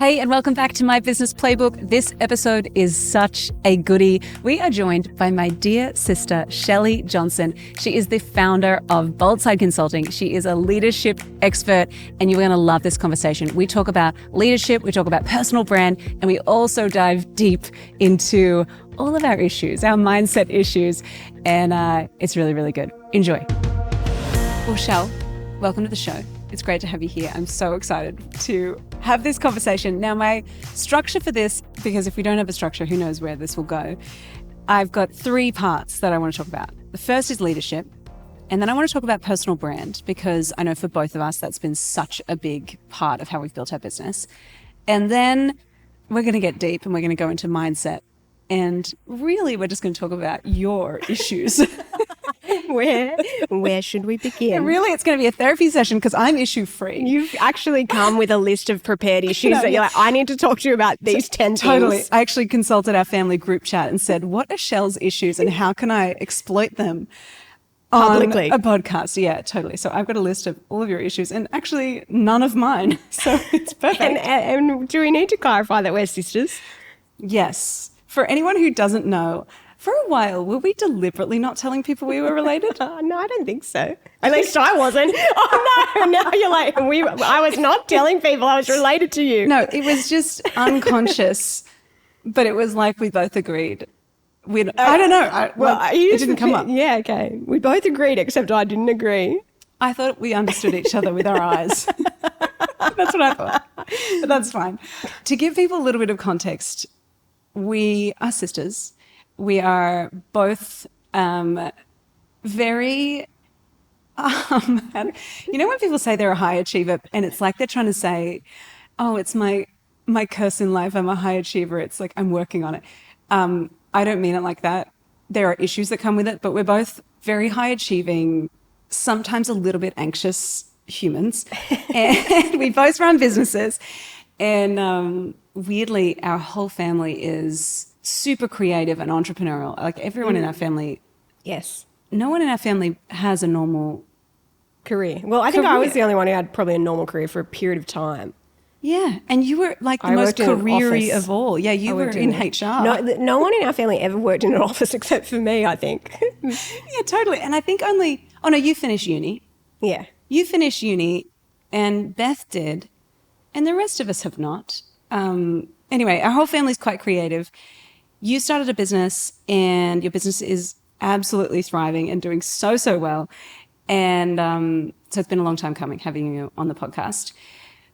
Hey, and welcome back to My Business Playbook. This episode is such a goodie. We are joined by my dear sister, Shelley Johnson. She is the founder of Boldside Consulting. She is a leadership expert, and you're going to love this conversation. We talk about leadership, we talk about personal brand, and we also dive deep into all of our issues, our mindset issues, and it's really, really good. Enjoy. Well, Shell, welcome to the show. It's great to have you here. I'm so excited to have this conversation. Now, my structure for this, because if we don't have a structure, who knows where this will go, I've got three parts that I want to talk about. The first is leadership. And then I want to talk about personal brand, because I know for both of us, that's been such a big part of how we've built our business. And then we're going to get deep and we're going to go into mindset. And really, we're just going to talk about your issues. Where should we begin? Yeah, really, it's going to be a therapy session because I'm issue free. You've actually come with a list of prepared issues that you're like, I need to talk to you about these 10 Totally. things. I actually consulted our family group chat and said, what are Shell's issues and how can I exploit them Publicly. on a podcast? Yeah, totally. So I've got a list of all of your issues and actually none of mine. So it's perfect. And do we need to clarify that we're sisters? Yes. For anyone who doesn't know, for a while, were we deliberately not telling people we were related? No, I don't think so. At least I wasn't. Oh, no. Now you're like, I was not telling people I was related to you. No, it was just unconscious, but it was like we both agreed. I don't know. It didn't come up. Yeah, okay. We both agreed, except I didn't agree. I thought we understood each other with our eyes. That's what I thought. But that's fine. To give people a little bit of context, we are sisters. We are both very, you know when people say they're a high achiever and it's like they're trying to say, oh, it's my curse in life, I'm a high achiever. It's like, I'm working on it. I don't mean it like that. There are issues that come with it, but we're both very high achieving, sometimes a little bit anxious humans. And we both run businesses. And weirdly, our whole family is super creative and entrepreneurial. Like everyone in our family. Yes. No one in our family has a normal career. Well, I think I was the only one who had probably a normal career for a period of time. Yeah. And you were like the most career-y of all. Yeah, you were in HR. No one in our family ever worked in an office except for me, I think. Yeah, totally. And I think you finished uni. Yeah. You finished uni and Beth did. And the rest of us have not. Anyway, our whole family's quite creative. You started a business and your business is absolutely thriving and doing so well. And so it's been a long time coming having you on the podcast.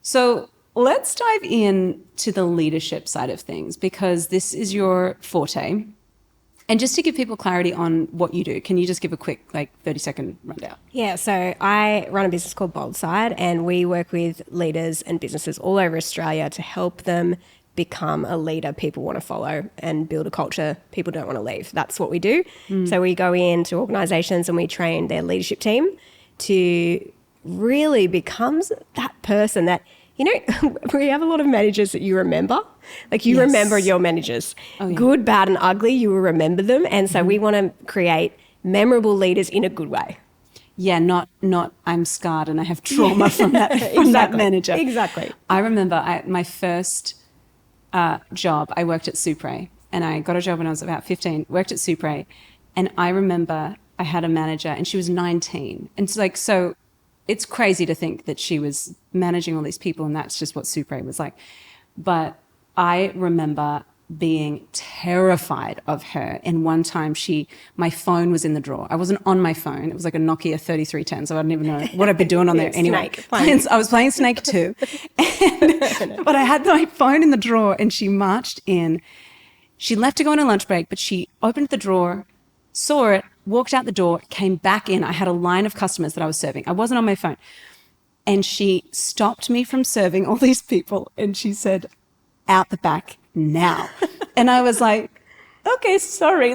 So let's dive in to the leadership side of things because this is your forte. And just to give people clarity on what you do, can you just give a quick 30-second rundown? Yeah, so I run a business called Boldside and we work with leaders and businesses all over Australia to help them become a leader people want to follow and build a culture people don't want to leave. That's what we do. So we go into organisations and we train their leadership team to really become that person that, you know, we have a lot of managers that you remember. Like you remember your managers. Oh, yeah. Good, bad and ugly, you will remember them. And so we want to create memorable leaders in a good way. Yeah, not I'm scarred and I have trauma from that manager. Exactly. I remember my first job, I worked at Supre and I got a job when I was about 15, worked at Supre. And I remember I had a manager and she was 19. And so it's crazy to think that she was managing all these people and that's just what Supre was like. But I remember being terrified of her. And one time my phone was in the drawer. I wasn't on my phone. It was like a Nokia 3310. So I didn't even know what I'd be doing on there anyway. I was playing Snake 2. But I had my phone in the drawer and she marched in. She left to go on a lunch break, but she opened the drawer, saw it, walked out the door, came back in. I had a line of customers that I was serving. I wasn't on my phone. And she stopped me from serving all these people. And she said, out the back now. And I was like, okay, sorry.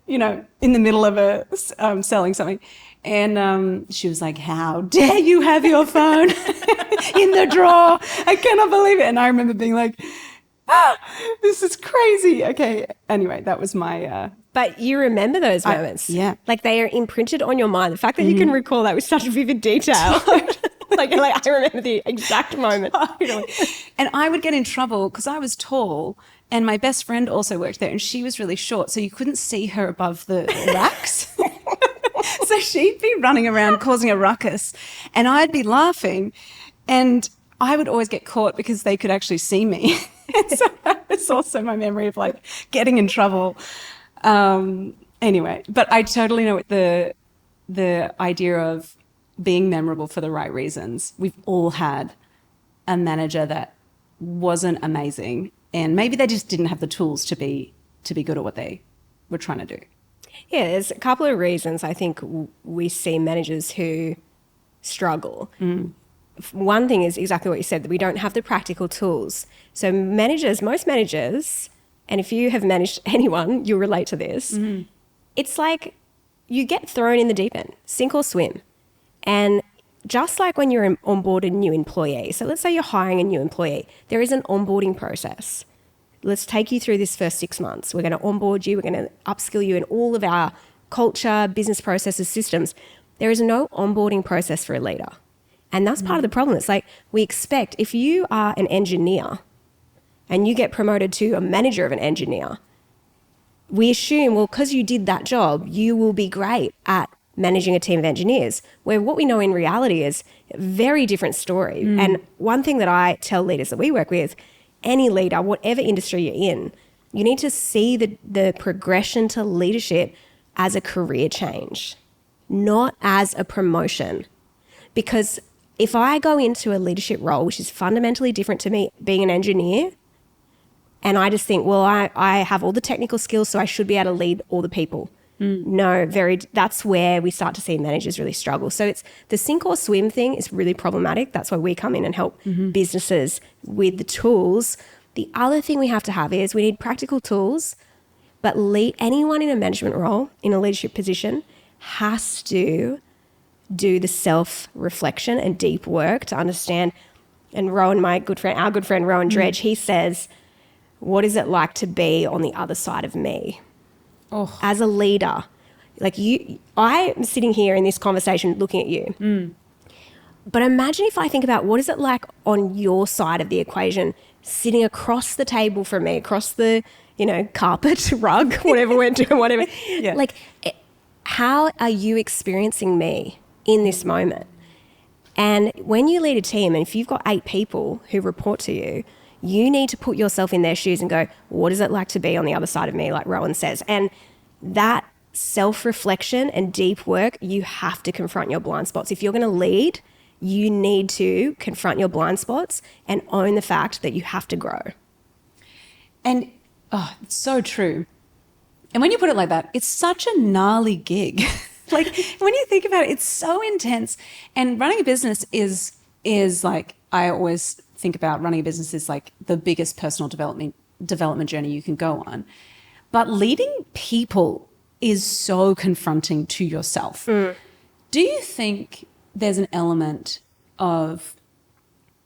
In the middle of selling something. And she was like, how dare you have your phone in the drawer? I cannot believe it. And I remember being like, this is crazy. Okay. Anyway, that was my... But you remember those moments. Yeah. Like they are imprinted on your mind. The fact that you can recall that with such vivid detail. like I remember the exact moment. Totally. And I would get in trouble because I was tall, and my best friend also worked there, and she was really short, so you couldn't see her above the racks. So she'd be running around causing a ruckus, and I'd be laughing, and I would always get caught because they could actually see me. And so that was also my memory of like getting in trouble. Anyway, but I totally know what the idea of being memorable for the right reasons. We've all had a manager that wasn't amazing, and maybe they just didn't have the tools to be good at what they were trying to do. Yeah, there's a couple of reasons I think we see managers who struggle. One thing is exactly what you said, that we don't have the practical tools. So most managers, and if you have managed anyone, you'll relate to this. It's like you get thrown in the deep end, sink or swim. And just like when you're on board a new employee, so let's say you're hiring a new employee, there is an onboarding process. Let's take you through this first 6 months. We're going to onboard you. We're going to upskill you in all of our culture, business processes, systems. There is no onboarding process for a leader. And that's part of the problem. It's like we expect if you are an engineer and you get promoted to a manager of an engineer, we assume, well, because you did that job, you will be great at managing a team of engineers, where what we know in reality is a very different story. And one thing that I tell leaders that we work with, any leader, whatever industry you're in, you need to see the progression to leadership as a career change, not as a promotion. Because if I go into a leadership role, which is fundamentally different to me being an engineer, and I just think, well, I have all the technical skills, so I should be able to lead all the people. No, that's where we start to see managers really struggle. So it's the sink or swim thing is really problematic. That's why we come in and help businesses with the tools. The other thing we have to have is we need practical tools, but anyone in a management role, in a leadership position, has to do the self-reflection and deep work to understand. And Rowan, our good friend Rowan Dredge, he says, what is it like to be on the other side of me? As a leader, like I am sitting here in this conversation looking at you. But imagine if I think about what is it like on your side of the equation, sitting across the table from me, across the, carpet, rug, whatever we're doing, whatever. Yeah. Like, how are you experiencing me in this moment? And when you lead a team, and if you've got 8 people who report to you, you need to put yourself in their shoes and go, what is it like to be on the other side of me, like Rowan says? And that self-reflection and deep work, you have to confront your blind spots. If you're going to lead, you need to confront your blind spots and own the fact that you have to grow. And, it's so true. And when you put it like that, it's such a gnarly gig. Like, when you think about it, it's so intense. And running a business is like, I always think about running a business is like the biggest personal development journey you can go on. But leading people is so confronting to yourself. Do you think there's an element of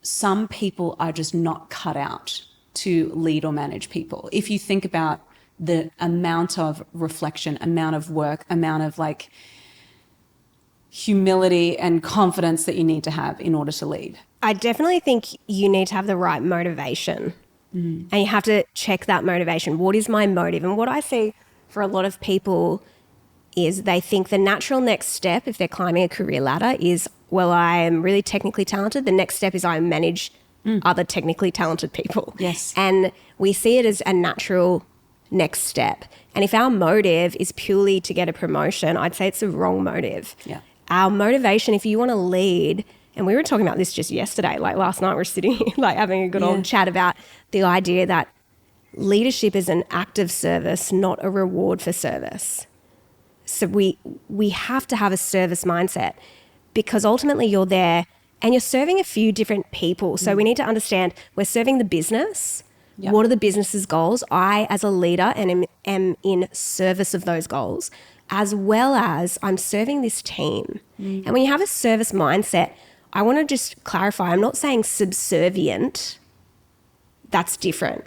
some people are just not cut out to lead or manage people? If you think about the amount of reflection, amount of work, amount of like humility and confidence that you need to have in order to lead. I definitely think you need to have the right motivation. And you have to check that motivation. What is my motive? And what I see for a lot of people is they think the natural next step, if they're climbing a career ladder, is, well, I am really technically talented. The next step is I manage other technically talented people. Yes. And we see it as a natural next step. And if our motive is purely to get a promotion, I'd say it's the wrong motive. Yeah. Our motivation, if you want to lead, and we were talking about this just yesterday, like last night we're sitting here like having a good old chat about the idea that leadership is an act of service, not a reward for service. So we have to have a service mindset, because ultimately you're there and you're serving a few different people. So we need to understand we're serving the business. Yep. What are the business's goals? I, as a leader, am in service of those goals, as well as I'm serving this team. And when you have a service mindset, I want to just clarify, I'm not saying subservient. That's different.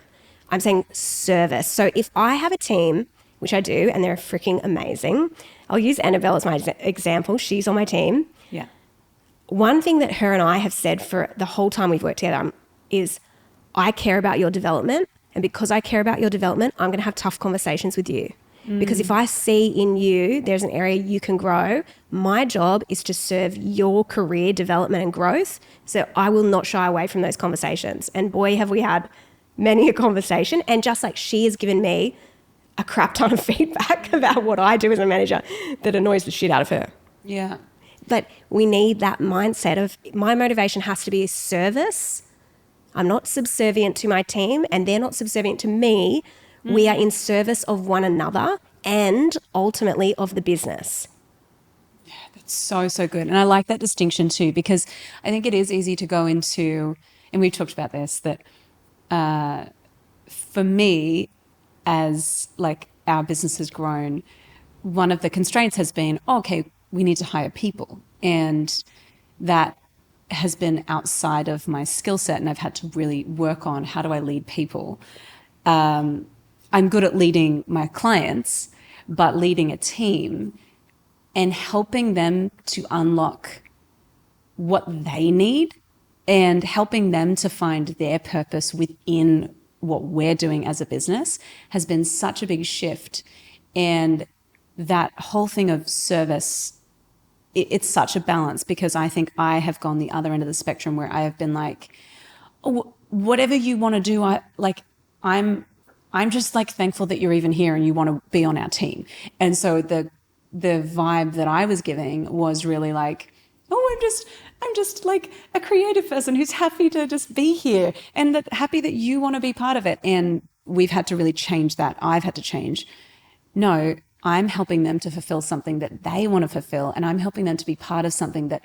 I'm saying service. So if I have a team, which I do, and they're freaking amazing. I'll use Annabelle as my example. She's on my team. Yeah. one thing that her and I have said for the whole time we've worked together is, I care about your development. And because I care about your development, I'm going to have tough conversations with you. Because if I see in you there's an area you can grow, my job is to serve your career development and growth. So I will not shy away from those conversations. And boy, have we had many a conversation. And just like she has given me a crap ton of feedback about what I do as a manager that annoys the shit out of her. Yeah. But we need that mindset of, my motivation has to be service. I'm not subservient to my team and they're not subservient to me. We are in service of one another and ultimately of the business. That's so, so good. And I like that distinction too, because I think it is easy to go into, and we've talked about this, that for me, as like our business has grown, one of the constraints has been, okay, we need to hire people. And that has been outside of my skill set, and I've had to really work on, how do I lead people? I'm good at leading my clients, but leading a team and helping them to unlock what they need and helping them to find their purpose within what we're doing as a business has been such a big shift. And that whole thing of service, it's such a balance, because I think I have gone the other end of the spectrum where I have been like, oh, whatever you want to do, I'm just like thankful that you're even here and you want to be on our team. And so the vibe that I was giving was really like, oh, I'm just like a creative person who's happy to just be here and happy that you want to be part of it. And we've had to really change that. I've had to change. No, I'm helping them to fulfill something that they want to fulfill, and I'm helping them to be part of something that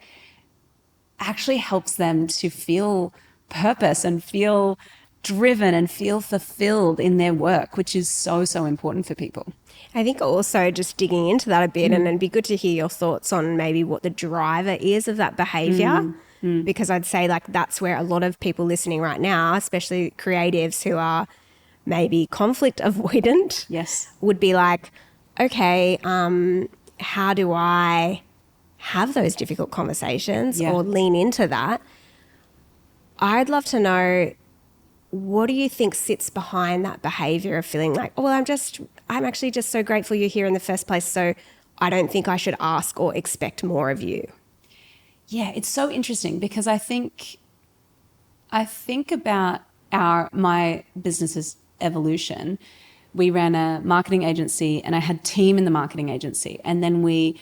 actually helps them to feel purpose and feel driven and feel fulfilled in their work, which is so, so important for people. I think also just digging into that a bit, and it'd be good to hear your thoughts on maybe what the driver is of that behavior. Because I'd say like that's where a lot of people listening right now, especially creatives who are maybe conflict avoidant, Yes. would be like, okay, how do I have those difficult conversations or lean into that? I'd love to know, what do you think sits behind that behavior of feeling like, oh, well, I'm actually just so grateful you're here in the first place, so I don't think I should ask or expect more of you? Yeah, it's so interesting, because I think about my business's evolution. We ran a marketing agency and I had team in the marketing agency, and then we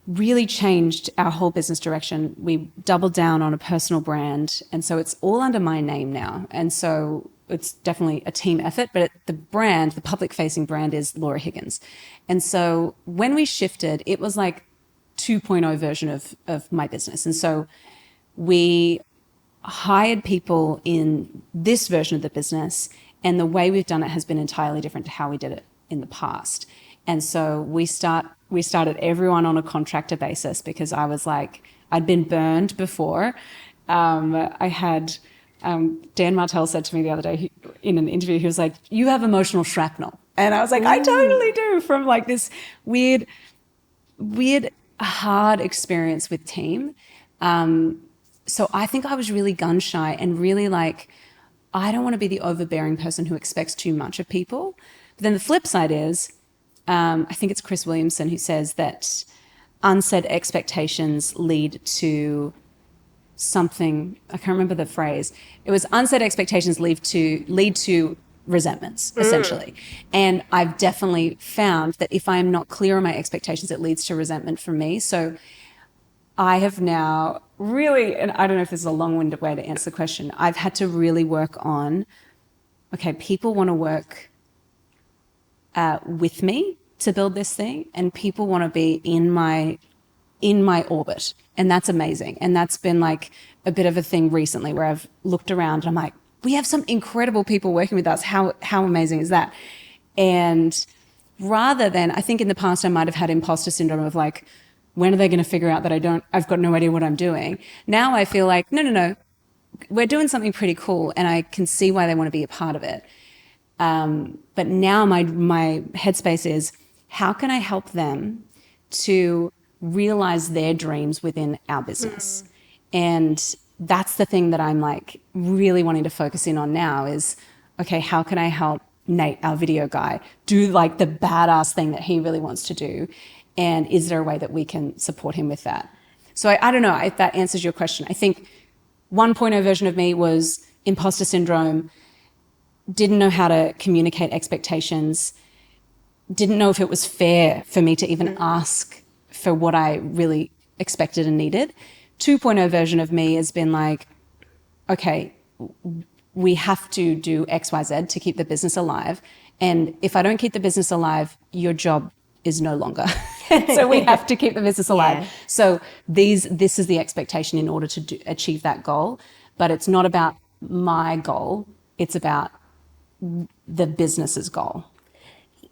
really changed our whole business direction. We doubled down on a personal brand, and so it's all under my name now. And so it's definitely a team effort, but the brand, the public-facing brand, is Laura Higgins. And so when we shifted, it was like 2.0 version of my business. And so we hired people in this version of the business, and the way we've done it has been entirely different to how we did it in the past. And so we started everyone on a contractor basis, because I was like, I'd been burned before. I had Dan Martell said to me the other day in an interview, he was like, you have emotional shrapnel. And I was like, I totally do, from like this weird, hard experience with team. So I think I was really gun shy and really like, I don't want to be the overbearing person who expects too much of people. But then the flip side is, I think it's Chris Williamson who says that unsaid expectations lead to something. I can't remember the phrase. It was unsaid expectations lead to resentments, essentially. And I've definitely found that if I'm not clear on my expectations, it leads to resentment from me. So I have now really, and I don't know if this is a long-winded way to answer the question, I've had to really work on, okay, people want to work with me to build this thing, and people want to be in my orbit, and that's amazing. And that's been like a bit of a thing recently, where I've looked around and I'm like, we have some incredible people working with us. How amazing is that? And rather than, I think in the past I might have had imposter syndrome of like, when are they going to figure out that I've got no idea what I'm doing? Now I feel like, no, we're doing something pretty cool, and I can see why they want to be a part of it. But now my headspace is, how can I help them to realize their dreams within our business. And that's the thing that I'm like really wanting to focus in on now is, okay, how can I help Nate, our video guy, do like the badass thing that he really wants to do? And is there a way that we can support him with that? So I don't know if that answers your question. I think 1.0 version of me was imposter syndrome, didn't know how to communicate expectations, didn't know if it was fair for me to even ask for what I really expected and needed. 2.0 version of me has been like, okay, we have to do X, Y, Z to keep the business alive. And if I don't keep the business alive, your job is no longer. So we have to keep the business alive. Yeah. So this is the expectation in order to achieve that goal. But it's not about my goal. It's about the business's goal.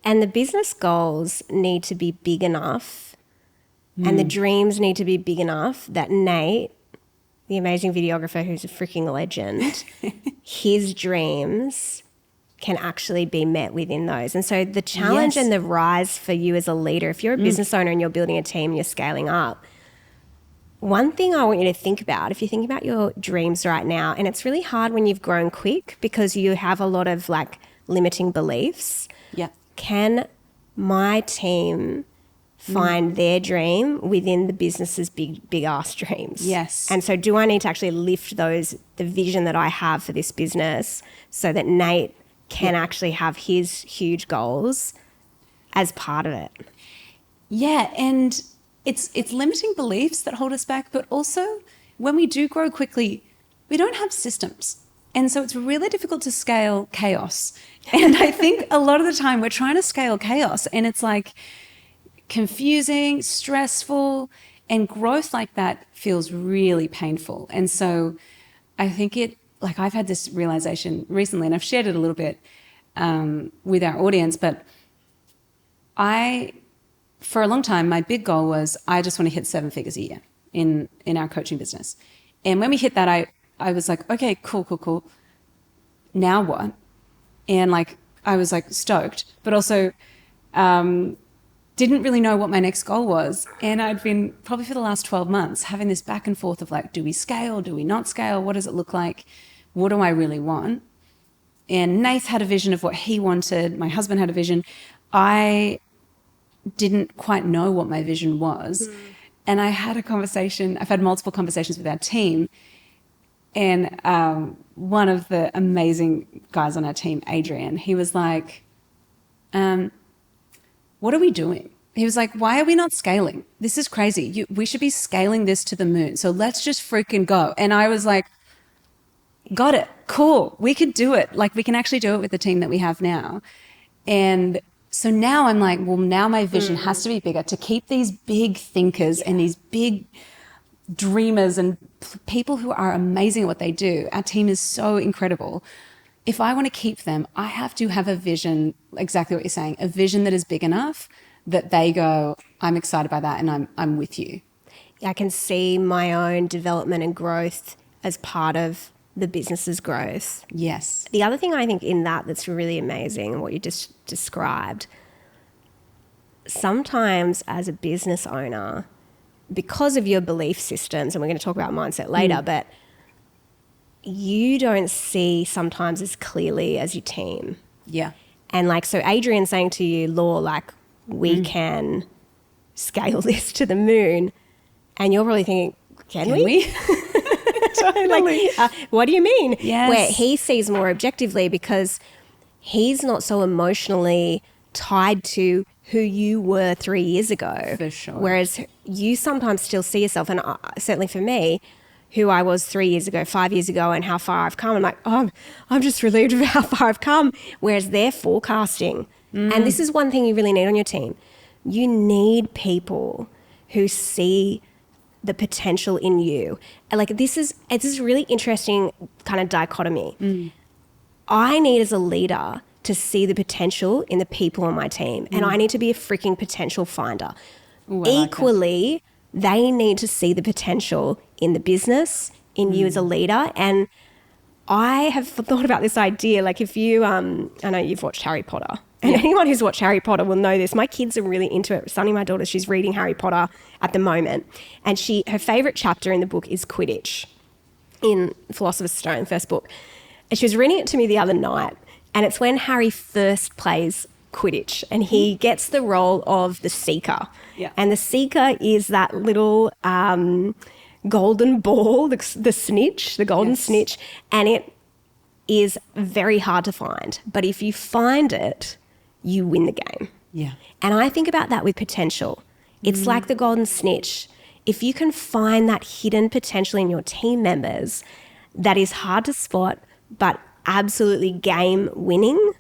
And the business goals need to be big enough and the dreams need to be big enough that Nate, the amazing videographer who's a freaking legend, his dreams can actually be met within those. And so the challenge and the rise for you as a leader, if you're a business owner and you're building a team and you're scaling up, one thing I want you to think about, if you think about your dreams right now, and it's really hard when you've grown quick because you have a lot of like limiting beliefs. Yeah. Can my team find their dream within the business's big ass dreams? Yes. And so do I need to actually lift the vision that I have for this business so that Nate can actually have his huge goals as part of it? Yeah, and it's limiting beliefs that hold us back, but also when we do grow quickly, we don't have systems. And so it's really difficult to scale chaos. And I think a lot of the time we're trying to scale chaos and it's like confusing, stressful, and growth like that feels really painful. And so I think I've had this realization recently, and I've shared it a little bit with our audience, but for a long time, my big goal was I just want to hit 7 figures a year in our coaching business. And when we hit that, I was like, okay, cool. Now what? And like, I was like stoked, but also didn't really know what my next goal was. And I'd been probably for the last 12 months having this back and forth of like, do we scale? Do we not scale? What does it look like? What do I really want? And Nath had a vision of what he wanted. My husband had a vision. I didn't quite know what my vision was. And I had a conversation. I've had multiple conversations with our team. And one of the amazing guys on our team, Adrian, he was like, what are we doing? He was like, why are we not scaling? This is crazy. We should be scaling this to the moon. So let's just freaking go. And I was like, got it. Cool. We could do it. Like we can actually do it with the team that we have now. And so now I'm like, well, now my vision has to be bigger to keep these big thinkers and these big dreamers and people who are amazing at what they do. Our team is so incredible. If I want to keep them, I have to have a vision, exactly what you're saying, a vision that is big enough that they go, I'm excited by that and I'm with you. I can see my own development and growth as part of the business's growth. Yes. The other thing I think in that's really amazing, what you just described, sometimes as a business owner, because of your belief systems, and we're going to talk about mindset later, but you don't see sometimes as clearly as your team. Yeah. And like, so Adrian saying to you, Law, like, we can scale this to the moon. And you're probably thinking, can we? Totally. Like, what do you mean? Yes. Where he sees more objectively because he's not so emotionally tied to who you were 3 years ago. For sure. Whereas you sometimes still see yourself, and certainly for me, who I was 3 years ago, 5 years ago, and how far I've come. I'm like, oh, I'm just relieved of how far I've come. Whereas they're forecasting. And this is one thing you really need on your team. You need people who see the potential in you. And like it's this really interesting kind of dichotomy. I need as a leader to see the potential in the people on my team. And I need to be a freaking potential finder. Ooh, Equally, they need to see the potential in the business, in you as a leader. And I have thought about this idea, like if you, I know you've watched Harry Potter, And Yeah. anyone who's watched Harry Potter will know this. My kids are really into it. Sunny, my daughter, she's reading Harry Potter at the moment. And her favourite chapter in the book is Quidditch in Philosopher's Stone, first book. And she was reading it to me the other night. And it's when Harry first plays Quidditch and he gets the role of the Seeker. Yeah. And the Seeker is that little golden ball, the snitch, the golden snitch. And it is very hard to find. But if you find it, you win the game. Yeah. And I think about that with potential. It's like the golden snitch. If you can find that hidden potential in your team members that is hard to spot, but absolutely game winning,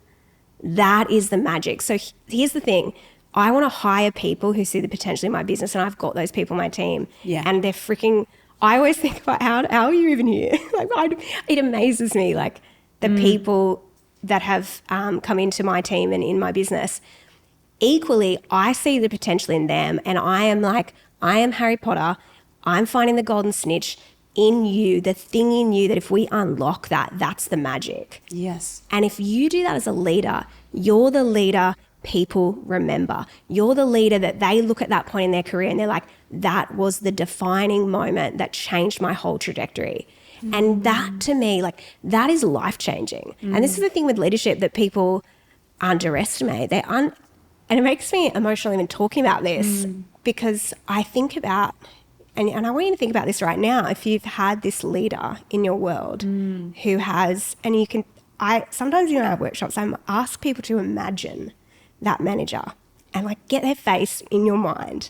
that is the magic. So here's the thing. I want to hire people who see the potential in my business, and I've got those people on my team. Yeah. And they're freaking, I always think about how are you even here? It amazes me, like the people that have come into my team and in my business. Equally, I see the potential in them, and I am Harry Potter. I'm finding the golden snitch in you, the thing in you that if we unlock that, that's the magic. Yes. And if you do that as a leader, you're the leader people remember. You're the leader that they look at that point in their career and they're like, that was the defining moment that changed my whole trajectory. And that to me, like that is life-changing. And this is the thing with leadership that people underestimate. And it makes me emotional even talking about this because I think about, and I want you to think about this right now, if you've had this leader in your world who has, and you can, sometimes in our workshops, I ask people to imagine that manager and like get their face in your mind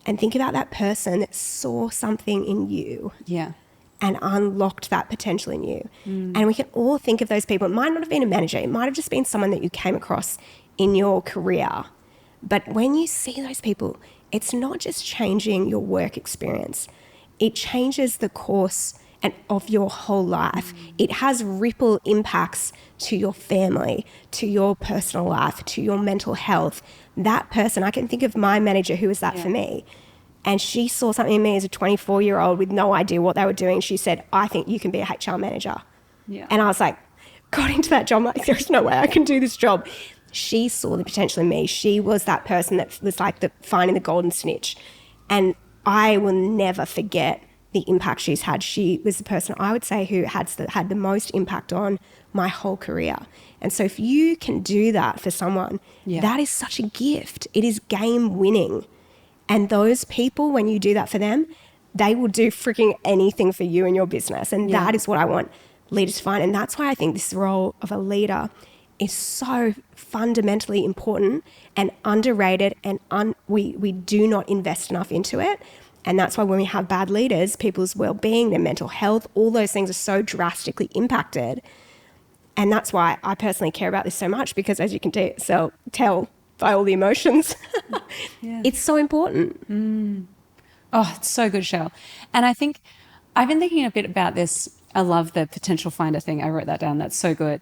and think about that person that saw something in you. Yeah. And unlocked that potential in you. And we can all think of those people. It might not have been a manager. It might have just been someone that you came across in your career. But when you see those people, it's not just changing your work experience. It changes the course of your whole life. It has ripple impacts to your family, to your personal life, to your mental health. That person, I can think of my manager who was that for me. And she saw something in me as a 24-year-old with no idea what they were doing. She said, I think you can be a HR manager. Yeah. And I was like, got into that job. I'm like, there's no way I can do this job. She saw the potential in me. She was that person that was like finding the golden snitch. And I will never forget the impact she's had. She was the person I would say who had the most impact on my whole career. And so if you can do that for someone, that is such a gift. It is game winning. And those people, when you do that for them, they will do freaking anything for you and your business. And that is what I want leaders to find. And that's why I think this role of a leader is so fundamentally important and underrated, and we do not invest enough into it. And that's why when we have bad leaders, people's well-being, their mental health, all those things are so drastically impacted. And that's why I personally care about this so much, because as you can tell by all the emotions, it's so important. Oh, it's so good, Cheryl. And I think I've been thinking a bit about this. I love the potential finder thing. I wrote that down. That's so good.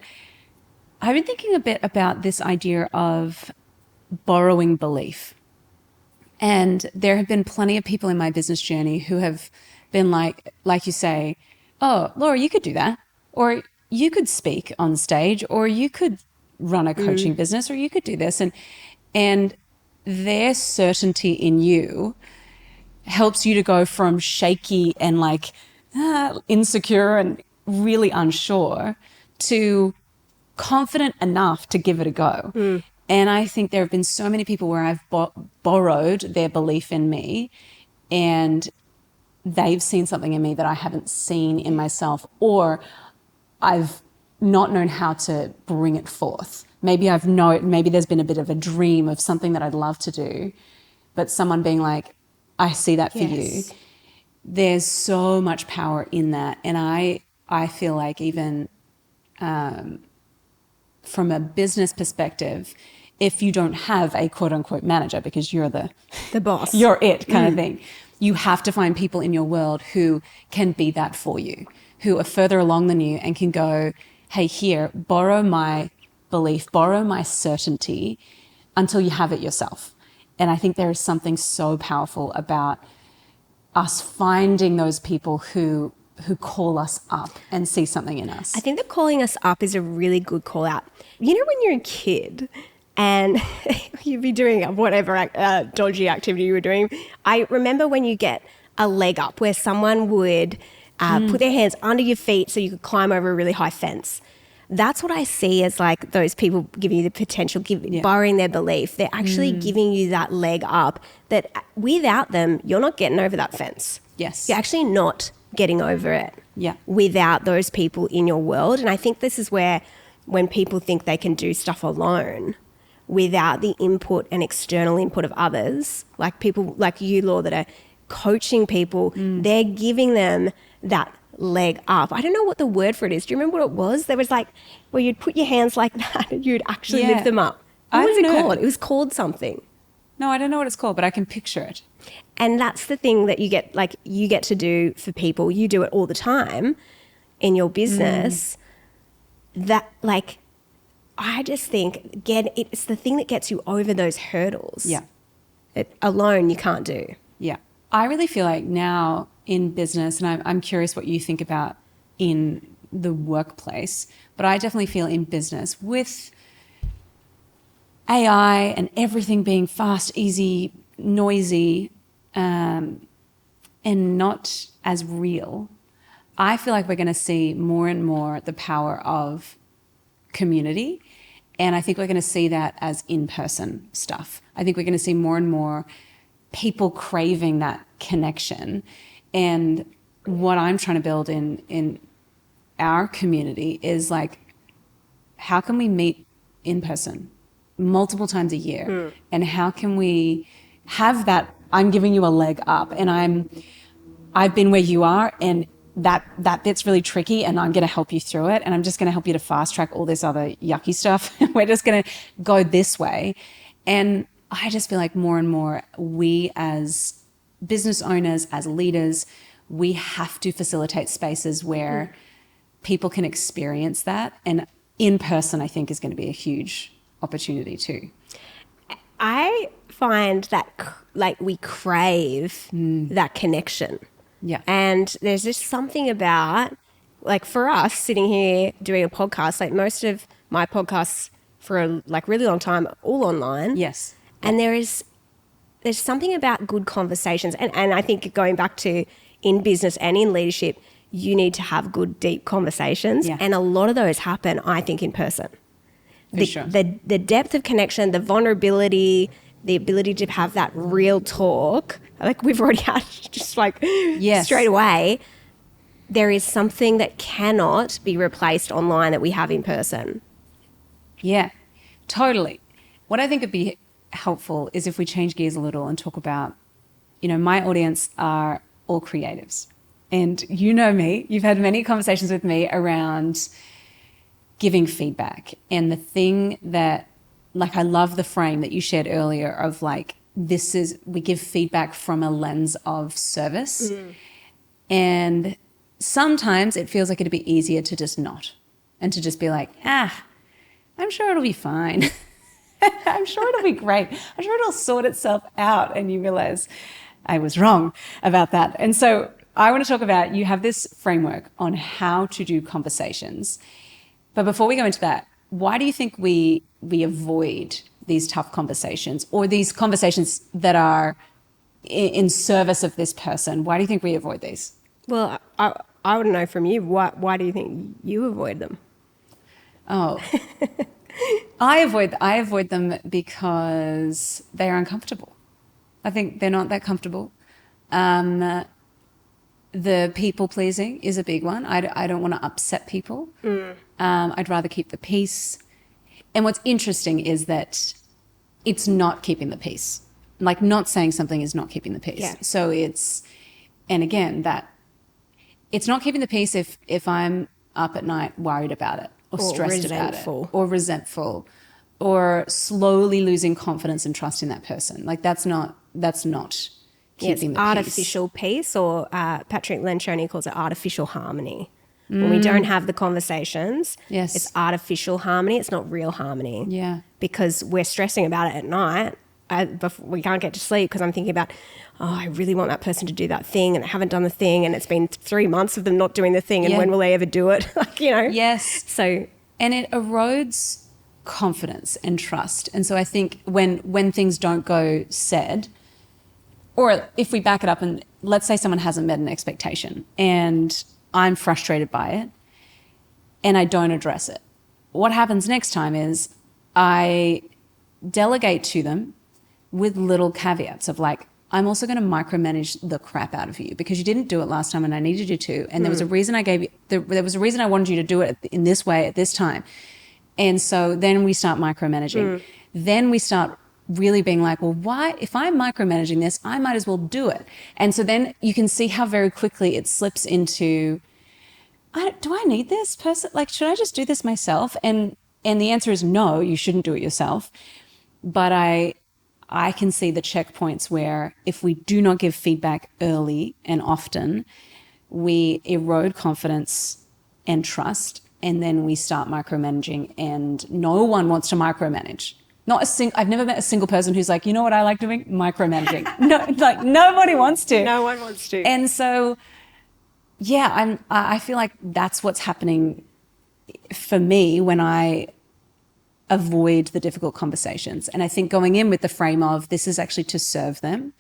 I've been thinking a bit about this idea of borrowing belief. And there have been plenty of people in my business journey who have been like you say, oh, Laura, you could do that. Or you could speak on stage, or you could run a coaching business, or you could do this. And their certainty in you helps you to go from shaky and like insecure and really unsure to confident enough to give it a go. And I think there have been so many people where I've borrowed their belief in me, and they've seen something in me that I haven't seen in myself, or I've not known how to bring it forth. Maybe maybe there's been a bit of a dream of something that I'd love to do, but someone being like, I see that for you. There's so much power in that. And I feel like even from a business perspective, if you don't have a quote unquote manager, because you're the boss, you're it kind of thing, you have to find people in your world who can be that for you, who are further along than you and can go, hey, here, borrow my belief, borrow my certainty until you have it yourself. And I think there is something so powerful about us finding those people who call us up and see something in us. I think that calling us up is a really good call out. You know, when you're a kid and you'd be doing whatever dodgy activity you were doing. I remember when you get a leg up where someone would put their hands under your feet so you could climb over a really high fence. That's what I see as like those people giving you the potential, borrowing their belief. They're actually giving you that leg up that without them, you're not getting over that fence. Yes. You're actually not getting over it Yeah. without those people in your world. And I think this is where when people think they can do stuff alone without the input and external input of others, like people like you, Law, that are coaching people, they're giving them that leg up. I don't know what the word for it is. Do you remember what it was? There was like where you'd put your hands like that and you'd actually lift them up. What was it called? It was called something. No, I don't know what it's called, but I can picture it. And that's the thing that you get to do for people. You do it all the time in your business. That like, I just think it's the thing that gets you over those hurdles. Yeah. Alone you can't do. Yeah. I really feel like now in business, and I'm curious what you think about in the workplace, but I definitely feel in business with AI and everything being fast, easy, noisy, and not as real, I feel like we're going to see more and more the power of community. And I think we're going to see that as in-person stuff. I think we're going to see more and more people craving that connection. And what I'm trying to build in our community is like, how can we meet in person multiple times a year? And how can we have that, I'm giving you a leg up and I've been where you are and that bit's really tricky and I'm going to help you through it. And I'm just going to help you to fast track all this other yucky stuff. We're just going to go this way. And I just feel like more and more we as business owners, as leaders, we have to facilitate spaces where people can experience that. And in person, I think, is going to be a huge opportunity too. I find that like we crave that connection. Yeah. And there's just something about, like for us sitting here doing a podcast, like most of my podcasts for a like really long time, all online. Yes. And there's something about good conversations. And I think going back to in business and in leadership, you need to have good, deep conversations. Yeah. And a lot of those happen, I think, in person. Sure. The depth of connection, the vulnerability, the ability to have that real talk, like we've already had just like straight away, there is something that cannot be replaced online that we have in person. Yeah, totally. What I think would be helpful is if we change gears a little and talk about, my audience are all creatives. And you know me, you've had many conversations with me around giving feedback. And the thing that, like, I love the frame that you shared earlier of like, we give feedback from a lens of service. And sometimes it feels like it'd be easier to just not and to just be like, I'm sure it'll be fine. I'm sure it'll be great. I'm sure it'll sort itself out. And you realize I was wrong about that. And so I want to talk about, you have this framework on how to do conversations. But before we go into that, why do you think we avoid these tough conversations or these conversations that are in service of this person? Why do you think we avoid these? Well, I want to know from you, why do you think you avoid them? Oh, I avoid them because they are uncomfortable. I think they're not that comfortable. The people pleasing is a big one. I don't want to upset people. I'd rather keep the peace. And what's interesting is that it's not keeping the peace. Like, not saying something is not keeping the peace. Yeah. So and again, that it's not keeping the peace if I'm up at night worried about it or stressed about it or resentful or slowly losing confidence and trust in that person. Like, that's not keeping the artificial peace, or Patrick Lencioni calls it artificial harmony. When we don't have the conversations, it's artificial harmony. It's not real harmony. Yeah. Because we're stressing about it at night. We can't get to sleep because I'm thinking about, I really want that person to do that thing and I haven't done the thing and it's been 3 months of them not doing the thing and when will they ever do it? Yes. So. And it erodes confidence and trust. And so I think when things don't go said, or if we back it up and let's say someone hasn't met an expectation and I'm frustrated by it and I don't address it, what happens next time is I delegate to them with little caveats of like, I'm also going to micromanage the crap out of you because you didn't do it last time and I needed you to. And there was a reason I gave you, there was a reason I wanted you to do it in this way at this time. And so then we start micromanaging. Then we start really being like, well, why, if I'm micromanaging this, I might as well do it. And so then you can see how very quickly it slips into, do I need this person? Like, should I just do this myself? And the answer is no, you shouldn't do it yourself. But I can see the checkpoints where if we do not give feedback early and often, we erode confidence and trust, and then we start micromanaging, and no one wants to micromanage. I've never met a single person who's like, you know what I like doing? Micromanaging. No, like nobody wants to. No one wants to. And so, yeah, I feel like that's what's happening for me when I avoid the difficult conversations. And I think going in with the frame of this is actually to serve them.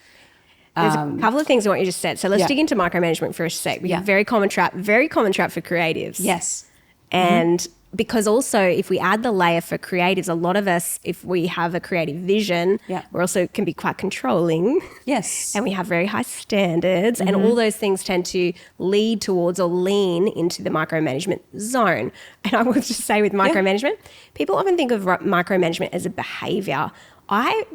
There's a couple of things in what you just said. So let's dig into micromanagement for a sec. Very common trap for creatives. Yes. And because also if we add the layer for creatives, a lot of us, if we have a creative vision, we also can be quite controlling. Yes. And we have very high standards, and all those things tend to lead towards or lean into the micromanagement zone. And I will just say with micromanagement, people often think of micromanagement as a behavior. I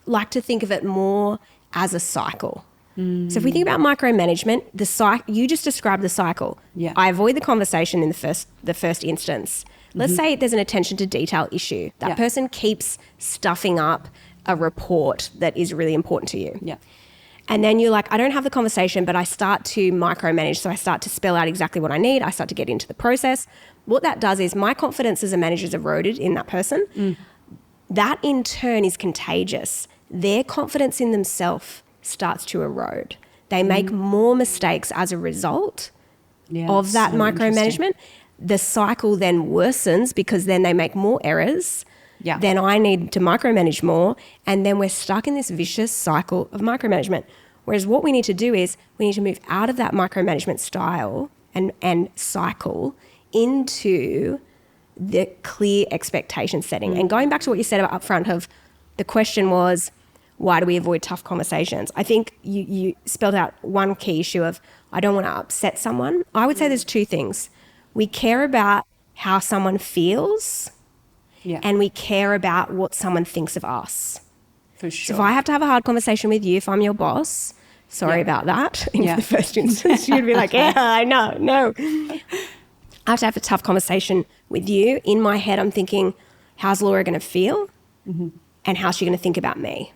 like to think of it more as a cycle. So if we think about micromanagement, you just described the cycle. Yeah. I avoid the conversation in the first instance. Let's say there's an attention to detail issue. That person keeps stuffing up a report that is really important to you. Yeah. And then you're like, I don't have the conversation, but I start to micromanage. So I start to spell out exactly what I need. I start to get into the process. What that does is my confidence as a manager is eroded in that person. That in turn is contagious. Their confidence in themselves starts to erode. They make more mistakes as a result of that micromanagement. The cycle then worsens because then they make more errors. Then I need to micromanage more. And then we're stuck in this vicious cycle of micromanagement. Whereas what we need to do is we need to move out of that micromanagement style and cycle into the clear expectation setting. And going back to what you said about upfront of the question was, why do we avoid tough conversations? I think you spelled out one key issue of I don't want to upset someone. I would say there's two things. We care about how someone feels and we care about what someone thinks of us. For sure. So if I have to have a hard conversation with you, if I'm your boss, sorry about that. In the first instance, you'd be like, yeah, I know, no. I have to have a tough conversation with you. In my head, I'm thinking, how's Laura going to feel? And how's she going to think about me?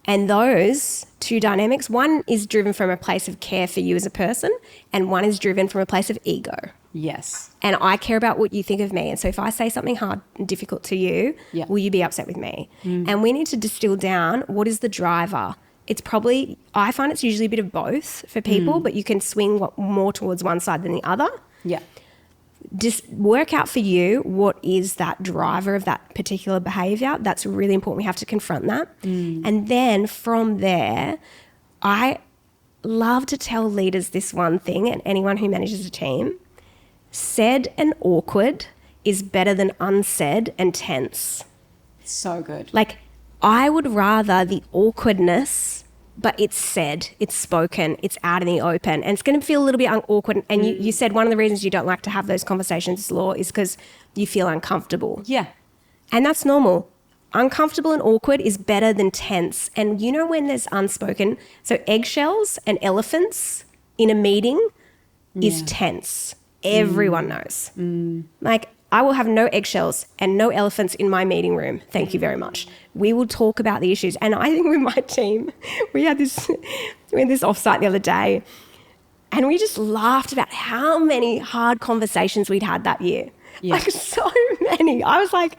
And those two dynamics, one is driven from a place of care for you as a person, and one is driven from a place of ego. Yes. And I care about what you think of me. And so if I say something hard and difficult to you, will you be upset with me? And we need to distill down what is the driver. It's probably, I find it's usually a bit of both for people, but you can swing more towards one side than the other. Yeah. Just work out for you what is that driver of that particular behavior. That's really important. We have to confront that. And then from there, I love to tell leaders this one thing, and anyone who manages a team, said and awkward is better than unsaid and tense. So good. Like, I would rather the awkwardness, but it's said, it's spoken, it's out in the open, and it's going to feel a little bit awkward. And you said one of the reasons you don't like to have those conversations, Law, is because you feel uncomfortable. Yeah. And that's normal. Uncomfortable and awkward is better than tense. And you know when there's unspoken, so eggshells and elephants in a meeting is tense. Everyone knows. Like, I will have no eggshells and no elephants in my meeting room. Thank you very much. We will talk about the issues. And I think with my team, we had this offsite the other day, and we just laughed about how many hard conversations we'd had that year. Like, so many. I was like,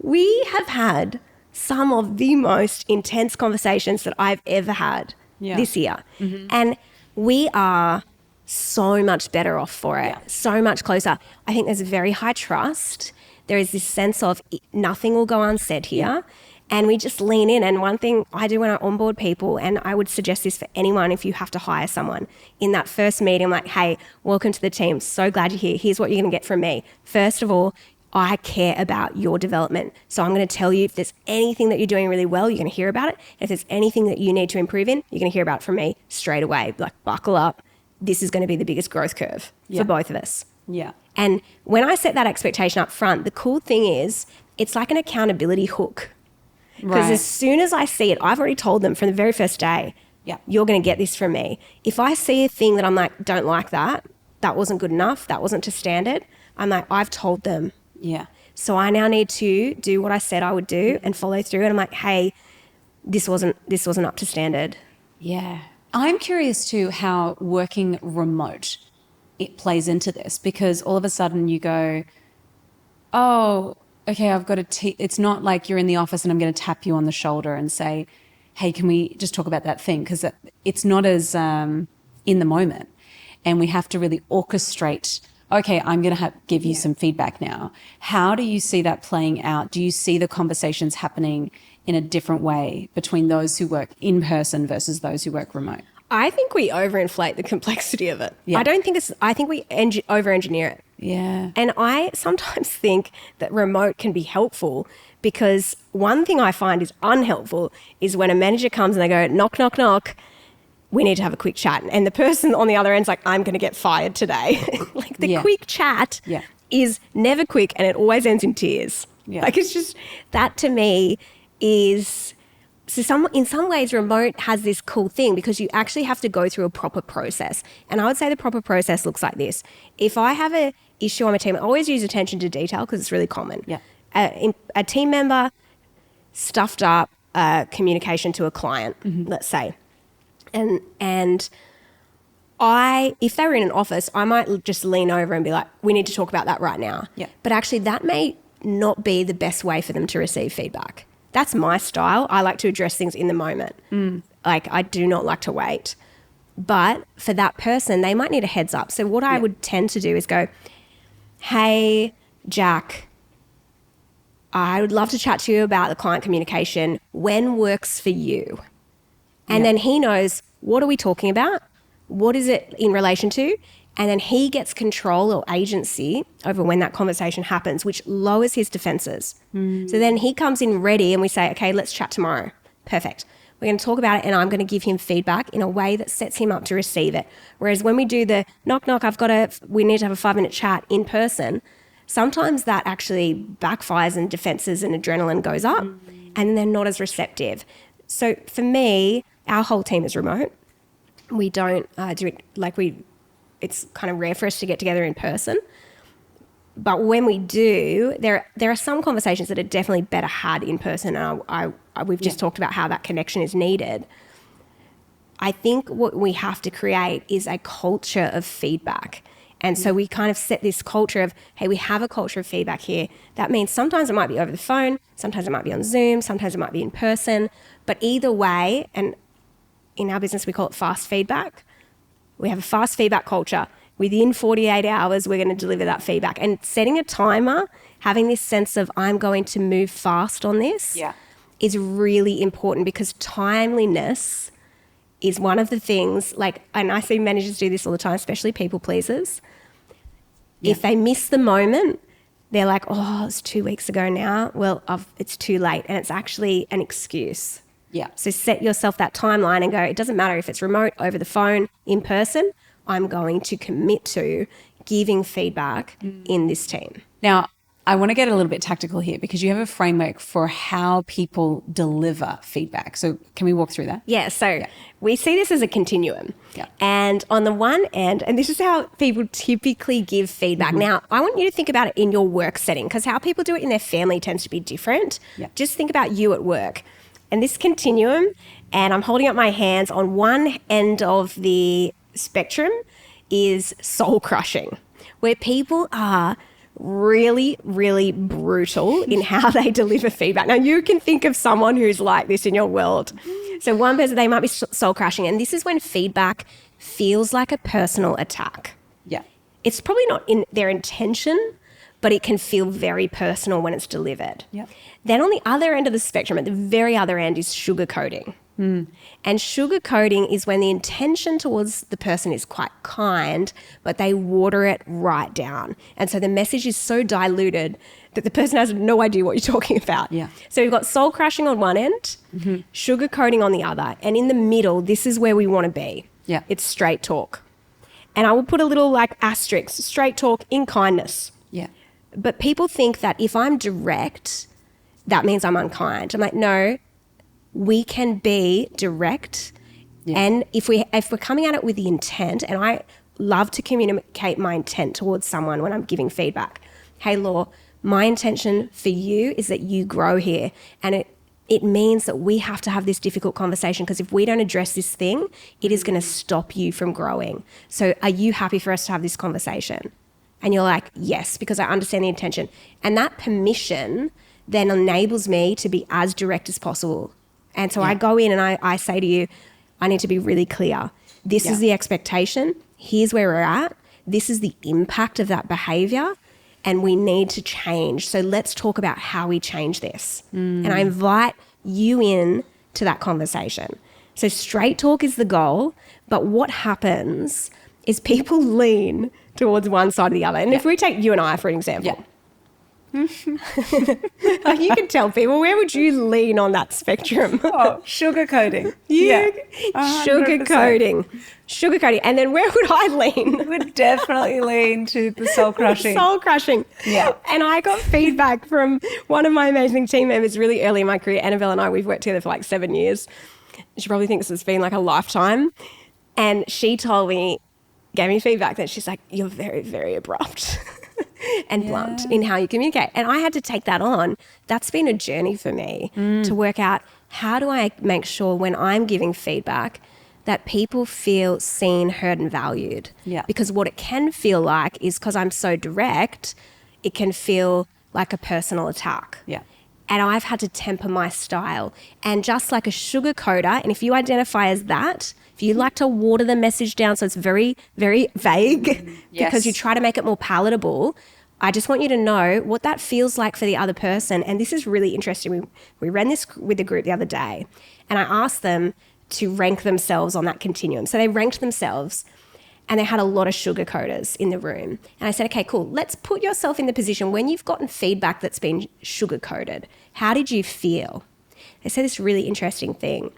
we have had some of the most intense conversations that I've ever had this year. And we are so much better off for it, so much closer. I think there's a very high trust. there is this sense of nothing will go unsaid here. And we just lean in. And one thing I do when I onboard people, and I would suggest this for anyone if you have to hire someone, in that first meeting, I'm like, hey, welcome to the team. So glad you're here. Here's what you're going to get from me. First of all, I care about your development. So I'm going to tell you if there's anything that you're doing really well, you're going to hear about it. And if there's anything that you need to improve in, you're going to hear about it from me straight away. Like, buckle up. This is going to be the biggest growth curve for both of us. Yeah. And when I set that expectation up front, the cool thing is it's like an accountability hook. Because as soon as I see it, I've already told them from the very first day, you're going to get this from me. If I see a thing that I'm like, don't like that wasn't good enough, that wasn't to standard, I'm like, I've told them. Yeah. So I now need to do what I said I would do and follow through. And I'm like, hey, this wasn't up to standard. Yeah. I'm curious too how working remote, it plays into this, because all of a sudden you go, oh, okay, I've got it's not like you're in the office and I'm going to tap you on the shoulder and say, hey, can we just talk about that thing? Because it's not as in the moment. And we have to really orchestrate, okay, I'm going to give you some feedback now. How do you see that playing out? Do you see the conversations happening in a different way between those who work in person versus those who work remote? I think we overinflate the complexity of it. Yeah. I think we over-engineer it. Yeah. And I sometimes think that remote can be helpful, because one thing I find is unhelpful is when a manager comes and they go, knock, knock, knock, we need to have a quick chat. And the person on the other end's like, I'm going to get fired today. Like the quick chat is never quick, and it always ends in tears. Yeah. Like, it's just, that to me is... So in some ways, remote has this cool thing because you actually have to go through a proper process. And I would say the proper process looks like this. If I have an issue on my team, I always use attention to detail because it's really common. Yeah. A team member stuffed up communication to a client, let's say. And if they were in an office, I might just lean over and be like, we need to talk about that right now. Yeah. But actually that may not be the best way for them to receive feedback. That's my style. I like to address things in the moment. Like, I do not like to wait. But for that person, they might need a heads up. So what I would tend to do is go, hey, Jack, I would love to chat to you about the client communication. When works for you? And then he knows, what are we talking about? What is it in relation to? And then he gets control or agency over when that conversation happens, which lowers his defenses. So then he comes in ready and we say, okay, let's chat tomorrow. Perfect. We're going to talk about it and I'm going to give him feedback in a way that sets him up to receive it. Whereas when we do the knock, knock, we need to have a 5-minute chat in person, sometimes that actually backfires and defenses and adrenaline goes up and they're not as receptive. So for me, our whole team is remote. We don't do it it's kind of rare for us to get together in person. But when we do, there are some conversations that are definitely better had in person. And we've just talked about how that connection is needed. I think what we have to create is a culture of feedback. And so we kind of set this culture of, hey, we have a culture of feedback here. That means sometimes it might be over the phone, sometimes it might be on Zoom, sometimes it might be in person. But either way, and in our business we call it fast feedback, we have a fast feedback culture. Within 48 hours, we're going to deliver that feedback. And setting a timer, having this sense of I'm going to move fast on this is really important, because timeliness is one of the things, and I see managers do this all the time, especially people pleasers. If they miss the moment, they're like, oh, it's 2 weeks ago now. Well, it's too late. And it's actually an excuse. Yeah. So set yourself that timeline and go, it doesn't matter if it's remote, over the phone, in person, I'm going to commit to giving feedback in this team. Now, I want to get a little bit tactical here, because you have a framework for how people deliver feedback. So can we walk through that? Yeah. So we see this as a continuum. Yeah. And on the one end, and this is how people typically give feedback. Now, I want you to think about it in your work setting, because how people do it in their family tends to be different. Yeah. Just think about you at work. And this continuum, and I'm holding up my hands, on one end of the spectrum is soul crushing, where people are really, really brutal in how they deliver feedback. Now, you can think of someone who's like this in your world. So one person, they might be soul crushing, and this is when feedback feels like a personal attack. Yeah. It's probably not in their intention, but it can feel very personal when it's delivered. Yep. Then on the other end of the spectrum, at the very other end, is sugarcoating. And sugarcoating is when the intention towards the person is quite kind, but they water it right down. And so the message is so diluted that the person has no idea what you're talking about. Yeah. So we've got soul crushing on one end, sugarcoating on the other. And in the middle, this is where we want to be. Yeah. It's straight talk. And I will put a little like asterisk, straight talk in kindness. Yeah. But people think that if I'm direct, that means I'm unkind. I'm like, no, we can be direct. Yeah. And if we're coming at it with the intent, and I love to communicate my intent towards someone when I'm giving feedback. Hey, Law, my intention for you is that you grow here. And it means that we have to have this difficult conversation, because if we don't address this thing, it is going to stop you from growing. So are you happy for us to have this conversation? And you're like, yes, because I understand the intention. And that permission then enables me to be as direct as possible. And so I go in and I say to you, I need to be really clear. This is the expectation. Here's where we're at. This is the impact of that behavior. And we need to change. So let's talk about how we change this. And I invite you in to that conversation. So straight talk is the goal. But what happens is people lean towards one side or the other. And if we take you and I, for an example, like you can tell people, where would you lean on that spectrum? Oh, sugarcoating. Sugarcoating. And then where would I lean? Would definitely lean to the soul crushing. Soul crushing. Yeah. And I got feedback from one of my amazing team members really early in my career. Annabelle and I, we've worked together for like 7 years. She probably thinks it's been like a lifetime. And she told me, gave me feedback that she's like, you're very, very abrupt and blunt in how you communicate. And I had to take that on. That's been a journey for me to work out, how do I make sure when I'm giving feedback that people feel seen, heard and valued? Yeah. Because what it can feel like is, because I'm so direct, it can feel like a personal attack. Yeah. And I've had to temper my style. And just like a sugar coater, and if you identify as that, if you like to water the message down so it's very, very vague because you try to make it more palatable, I just want you to know what that feels like for the other person. And this is really interesting. We ran this with a group the other day, and I asked them to rank themselves on that continuum. So they ranked themselves, and they had a lot of sugar coaters in the room. And I said, okay, cool. Let's put yourself in the position when you've gotten feedback that's been sugar coated. How did you feel? They said this really interesting thing.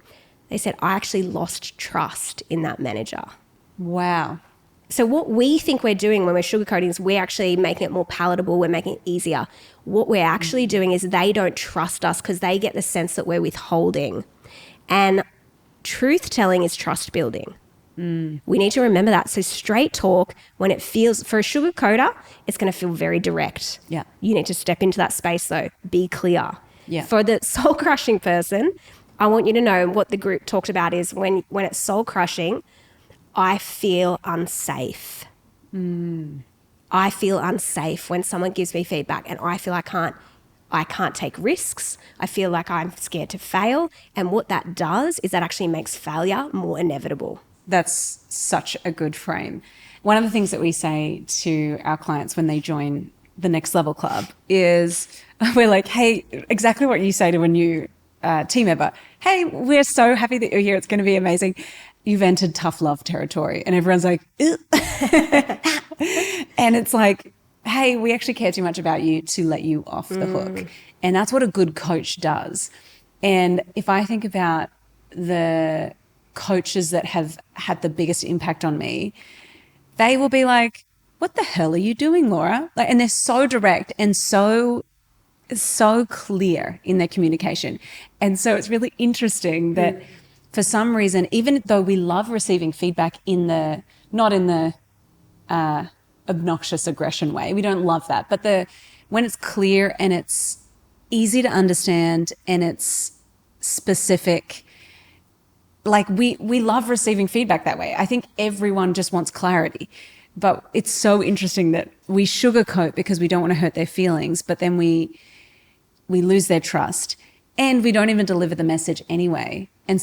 They said, I actually lost trust in that manager. Wow. So what we think we're doing when we're sugarcoating is we're actually making it more palatable. We're making it easier. What we're actually doing is they don't trust us because they get the sense that we're withholding. And truth telling is trust building. We need to remember that. So straight talk, when it feels, for a sugar coater, it's going to feel very direct. Yeah. You need to step into that space though. Be clear. Yeah. For the soul crushing person, I want you to know what the group talked about is when it's soul crushing, I feel unsafe. I feel unsafe when someone gives me feedback, and I feel I can't take risks. I feel like I'm scared to fail. And what that does is that actually makes failure more inevitable. That's such a good frame. One of the things that we say to our clients when they join the Next Level Club is we're like, hey, exactly what you say to a new team member. Hey, we're so happy that you're here. It's going to be amazing. You've entered tough love territory. And everyone's like, and it's like, hey, we actually care too much about you to let you off the hook. And that's what a good coach does. And if I think about the coaches that have had the biggest impact on me, they will be like, what the hell are you doing, Laura? Like, and they're so direct and so clear in their communication. And so it's really interesting that for some reason, even though we love receiving feedback not in the obnoxious aggression way, we don't love that, but when it's clear and it's easy to understand and it's specific, like we love receiving feedback that way. I think everyone just wants clarity. But it's so interesting that we sugarcoat because we don't want to hurt their feelings, but then we lose their trust and we don't even deliver the message anyway. And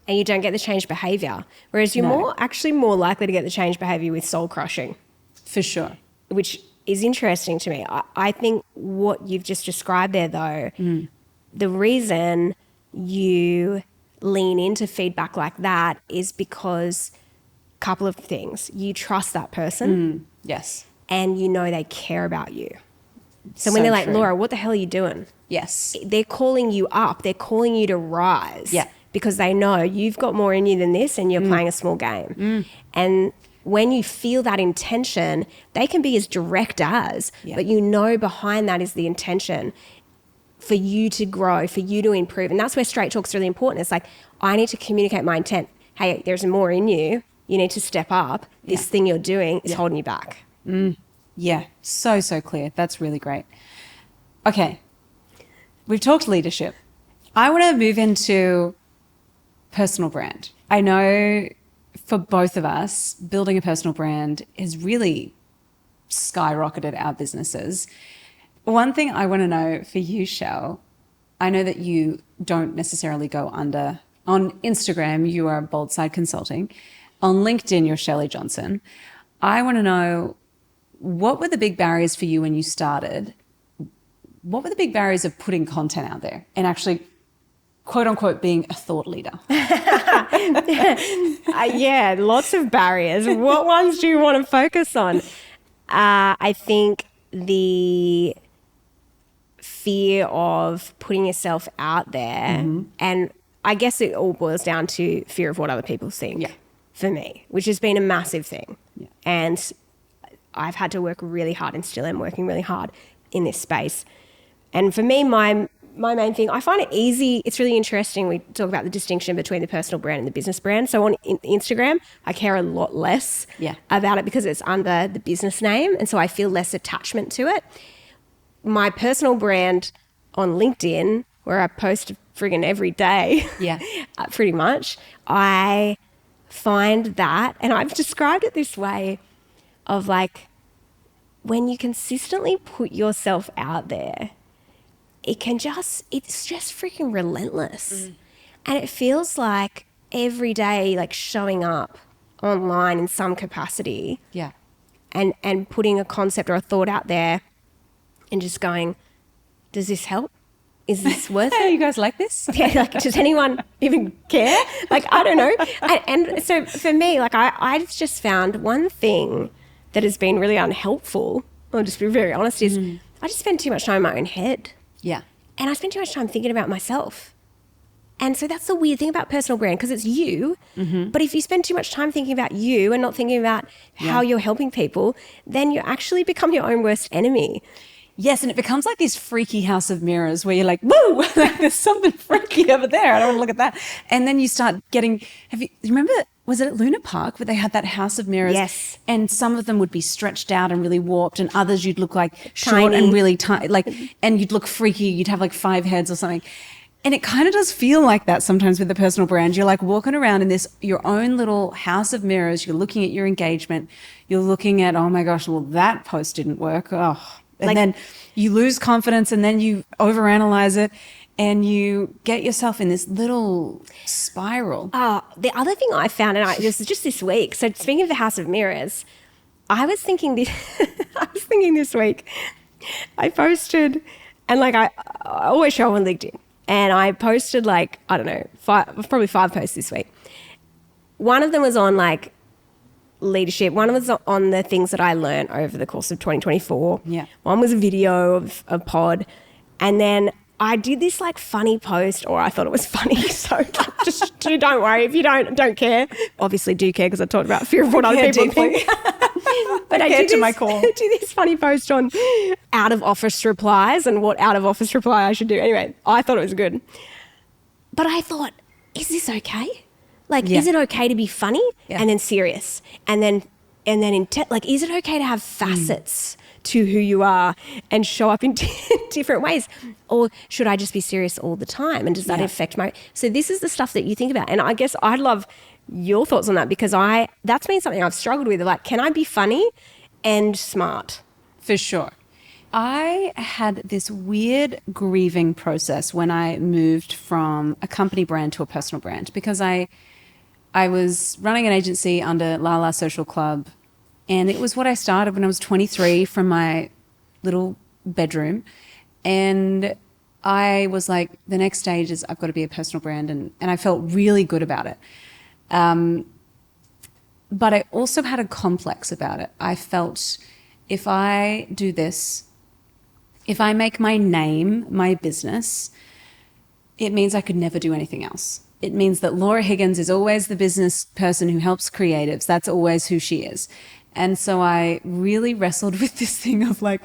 you don't get the change behavior. Whereas you're more likely to get the change behavior with soul crushing. For sure. Which is interesting to me. I think what you've just described there, though, the reason you lean into feedback like that is because a couple of things. You trust that person Yes. and you know they care about you. So when they're like, true. Laura, what the hell are you doing? Yes. They're calling you up. They're calling you to rise. Yeah. Because they know you've got more in you than this and you're playing a small game. And when you feel that intention, they can be as direct as, but you know behind that is the intention for you to grow, for you to improve. And that's where straight talk's really important. It's like, I need to communicate my intent. Hey, there's more in you. You need to step up. This thing you're doing is holding you back. Yeah. So clear. That's really great. Okay. We've talked leadership. I want to move into personal brand. I know for both of us, building a personal brand has really skyrocketed our businesses. One thing I want to know for you, Shell, I know that you don't necessarily go under. On Instagram, you are Bold Side Consulting. On LinkedIn, you're Shelley Johnson. I want to know, what were the big barriers for you when you started? What were the big barriers of putting content out there and actually, quote unquote, being a thought leader? Yeah, lots of barriers. What ones do you want to focus on? I think the fear of putting yourself out there, and I guess it all boils down to fear of what other people think for me, which has been a massive thing. And I've had to work really hard and still am working really hard in this space. And for me, my main thing, I find it easy. It's really interesting. We talk about the distinction between the personal brand and the business brand. So on Instagram, I care a lot less about it because it's under the business name. And so I feel less attachment to it. My personal brand on LinkedIn, where I post friggin' every day, pretty much, I find that, and I've described it this way, of like, when you consistently put yourself out there, it's just freaking relentless. And it feels like every day, like showing up online in some capacity and putting a concept or a thought out there and just going, does this help? Is this worth it? You guys like this? Like, does anyone even care? Like, I don't know. And so for me, like, I've just found one thing that has been really unhelpful, I'll just be very honest, is I just spend too much time in my own head. Yeah. And I spend too much time thinking about myself. And so that's the weird thing about personal brand, because it's you. But if you spend too much time thinking about you and not thinking about how you're helping people, then you actually become your own worst enemy. Yes, and it becomes like this freaky house of mirrors where you're like, woo, like there's something freaky over there. I don't want to look at that. And then you start getting, you remember, was it at Luna Park where they had that house of mirrors? Yes. And some of them would be stretched out and really warped, and others you'd look like short Tiny. and really tiny, like, and you'd look freaky. You'd have like 5 heads or something. And it kind of does feel like that sometimes with the personal brand. You're like walking around in this, your own little house of mirrors. You're looking at your engagement. You're looking at, oh my gosh, well, that post didn't work. Oh. And then you lose confidence, and then you overanalyze it, and you get yourself in this little spiral. The other thing I found, and this is just this week, so speaking of the House of Mirrors, I was thinking this week, I posted, and like I always show on LinkedIn, and I posted like, I don't know, probably 5 posts this week. One of them was on like leadership. One was on the things that I learned over the course of 2024. Yeah. One was a video of a pod. And then I did this like funny post, or I thought it was funny. So just don't worry. If you don't care, obviously do care, because I talked about fear of what other people think. But I did my core. I did this funny post on out of office replies and what out of office reply I should do. Anyway, I thought it was good. But I thought, is this okay? Like, is it okay to be funny and then serious and then like, is it okay to have facets to who you are and show up in different ways, or should I just be serious all the time? And does that affect my? So this is the stuff that you think about, and I guess I'd love your thoughts on that, because that's been something I've struggled with. Like, can I be funny and smart? For sure. I had this weird grieving process when I moved from a company brand to a personal brand, because I was running an agency under Lala Social Club, And it was what I started when I was 23 from my little bedroom. And I was like, the next stage is I've got to be a personal brand. And I felt really good about it. But I also had a complex about it. I felt if I do this, if I make my name my business, it means I could never do anything else. It means that Laura Higgins is always the business person who helps creatives. That's always who she is. And so I really wrestled with this thing of like,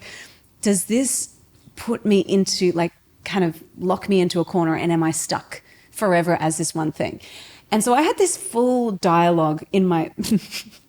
does this put me into like kind of lock me into a corner, and am I stuck forever as this one thing? And so I had this full dialogue in my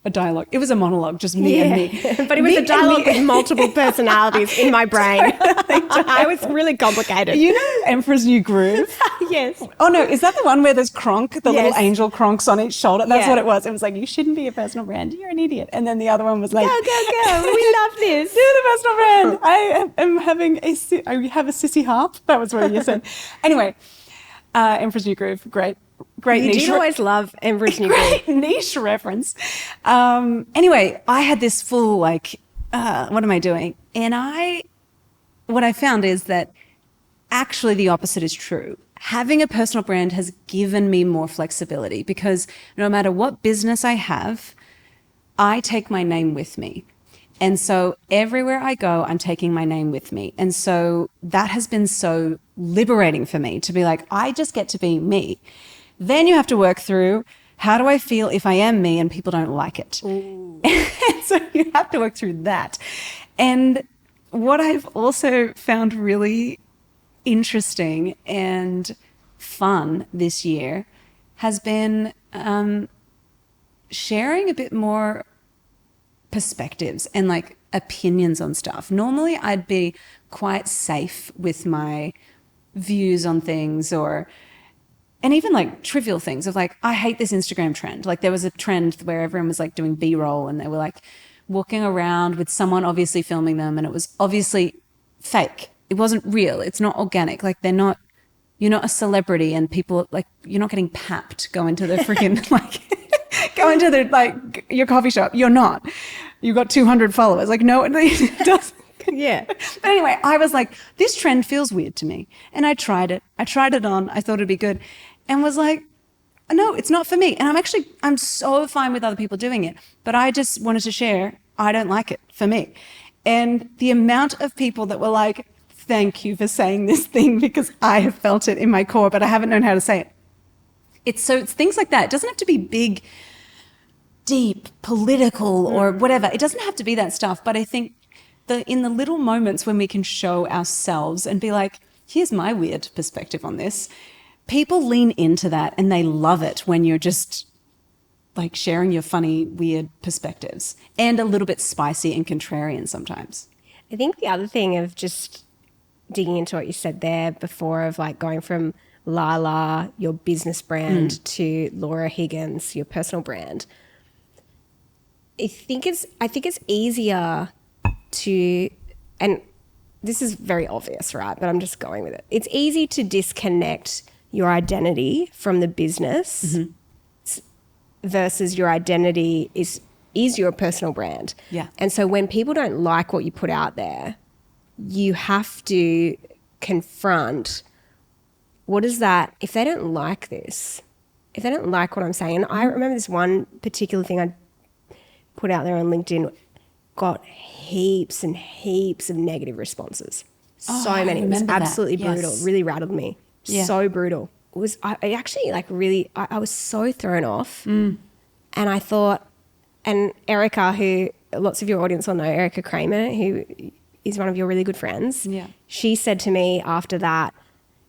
a dialogue. It was a monologue, just me and me. But it was a dialogue with multiple personalities in my brain. It was really complicated. You know Emperor's New Groove? Yes. Oh no, is that the one where there's Kronk, the Yes. little angel Kronks on each shoulder? That's Yeah. what it was. It was like, you shouldn't be a personal brand. You're an idiot. And then the other one was like, Go. We love this. do the personal brand. I am having I have a sissy harp. That was what you said. Anyway, Emperor's New Groove, great You niche. did always love Emperor's New Groove. Great niche reference. Anyway, I had this full like, what am I doing? And what I found is that actually the opposite is true. Having a personal brand has given me more flexibility, because no matter what business I have, I take my name with me. And so everywhere I go, I'm taking my name with me. And so that has been so liberating for me to be like, I just get to be me. Then you have to work through, how do I feel if I am me and people don't like it? So you have to work through that. And what I've also found really interesting and fun this year has been sharing a bit more perspectives and like opinions on stuff. Normally I'd be quite safe with my views on things, and even like trivial things of like, I hate this Instagram trend. Like there was a trend where everyone was like doing B-roll and they were like walking around with someone obviously filming them, and it was obviously fake. It wasn't real. It's not organic. Like you're not a celebrity, and people like, you're not getting papped, go into the freaking like, go into the like your coffee shop. You're not. You've got 200 followers. Like no, it doesn't. Yeah. But anyway, I was like, this trend feels weird to me. And I tried it. I tried it on. I thought it'd be good. And was like, no, it's not for me. And I'm so fine with other people doing it. But I just wanted to share, I don't like it for me. And the amount of people that were like, thank you for saying this thing, because I have felt it in my core, but I haven't known how to say it. It's things like that. It doesn't have to be big, deep, political or whatever. It doesn't have to be that stuff. But I think in the little moments when we can show ourselves and be like, here's my weird perspective on this, people lean into that and they love it when you're just like sharing your funny, weird perspectives, and a little bit spicy and contrarian sometimes. I think the other thing of just digging into what you said there before of like going from Lala, your business brand, to Laura Higgins, your personal brand. I think it's easier to, and this is very obvious, right? But I'm just going with it. It's easy to disconnect your identity from the business versus your identity is your personal brand. Yeah. And so when people don't like what you put out there, you have to confront, what is that, if they don't like this, if they don't like what I'm saying. And I remember this one particular thing I put out there on LinkedIn, got heaps and heaps of negative responses. So many. It was absolutely brutal. It really rattled me. Yeah. So brutal. It was, I actually like really, I was so thrown off. And I thought, and Erica, who lots of your audience will know, Erica Kramer, who is one of your really good friends. Yeah. She said to me after that,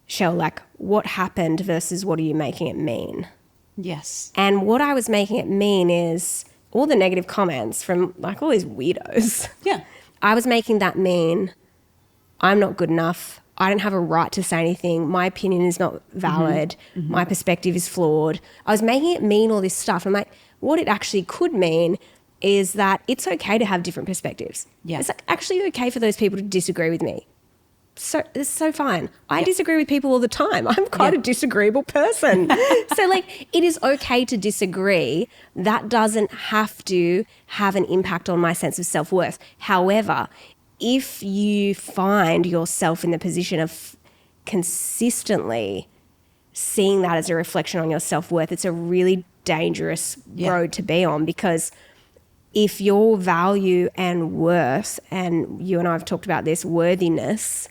Shell, like, what happened versus what are you making it mean? Yes. And what I was making it mean is all the negative comments from like all these weirdos. Yeah. I was making that mean I'm not good enough. I don't have a right to say anything. My opinion is not valid. My perspective is flawed. I was making it mean all this stuff. I'm like, what it actually could mean is that it's okay to have different perspectives. Yeah. It's like actually okay for those people to disagree with me. it's so fine. I disagree with people all the time. I'm quite a disagreeable person. So like, it is okay to disagree. That doesn't have to have an impact on my sense of self-worth. However, if you find yourself in the position of consistently seeing that as a reflection on your self-worth, it's a really dangerous road to be on, because if your value and worth, and you and I have talked about this, worthiness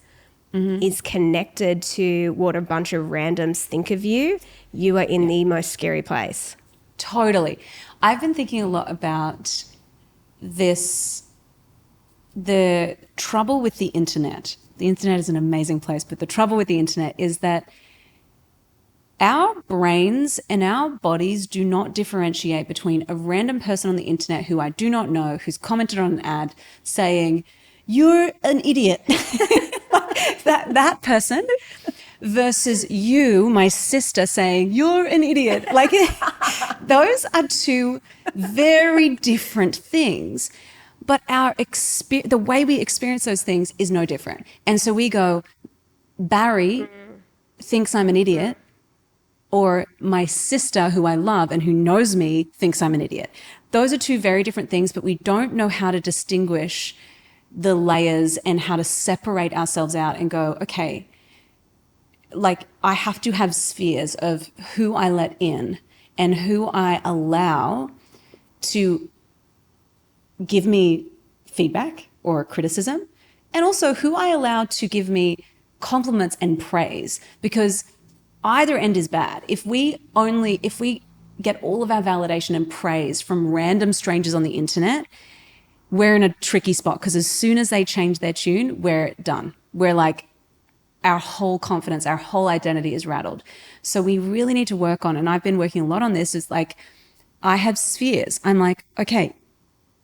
is connected to what a bunch of randoms think of you, you are in the most scary place. Totally. I've been thinking a lot about this, the trouble with the internet. The internet is an amazing place, but the trouble with the internet is that our brains and our bodies do not differentiate between a random person on the internet who I do not know, who's commented on an ad saying, "You're an idiot." that person versus you, my sister, saying, "You're an idiot." Like, those are two very different things. But the way we experience those things is no different. And so we go, Barry thinks I'm an idiot, or my sister, who I love and who knows me, thinks I'm an idiot. Those are two very different things, but we don't know how to distinguish the layers and how to separate ourselves out and go, okay, like, I have to have spheres of who I let in and who I allow to give me feedback or criticism, and also who I allow to give me compliments and praise, because either end is bad. If we get all of our validation and praise from random strangers on the internet, we're in a tricky spot, because as soon as they change their tune, we're done. We're like, our whole confidence, our whole identity is rattled. So we really need to work on, and I've been working a lot on this, is like, I have spheres. I'm like, okay,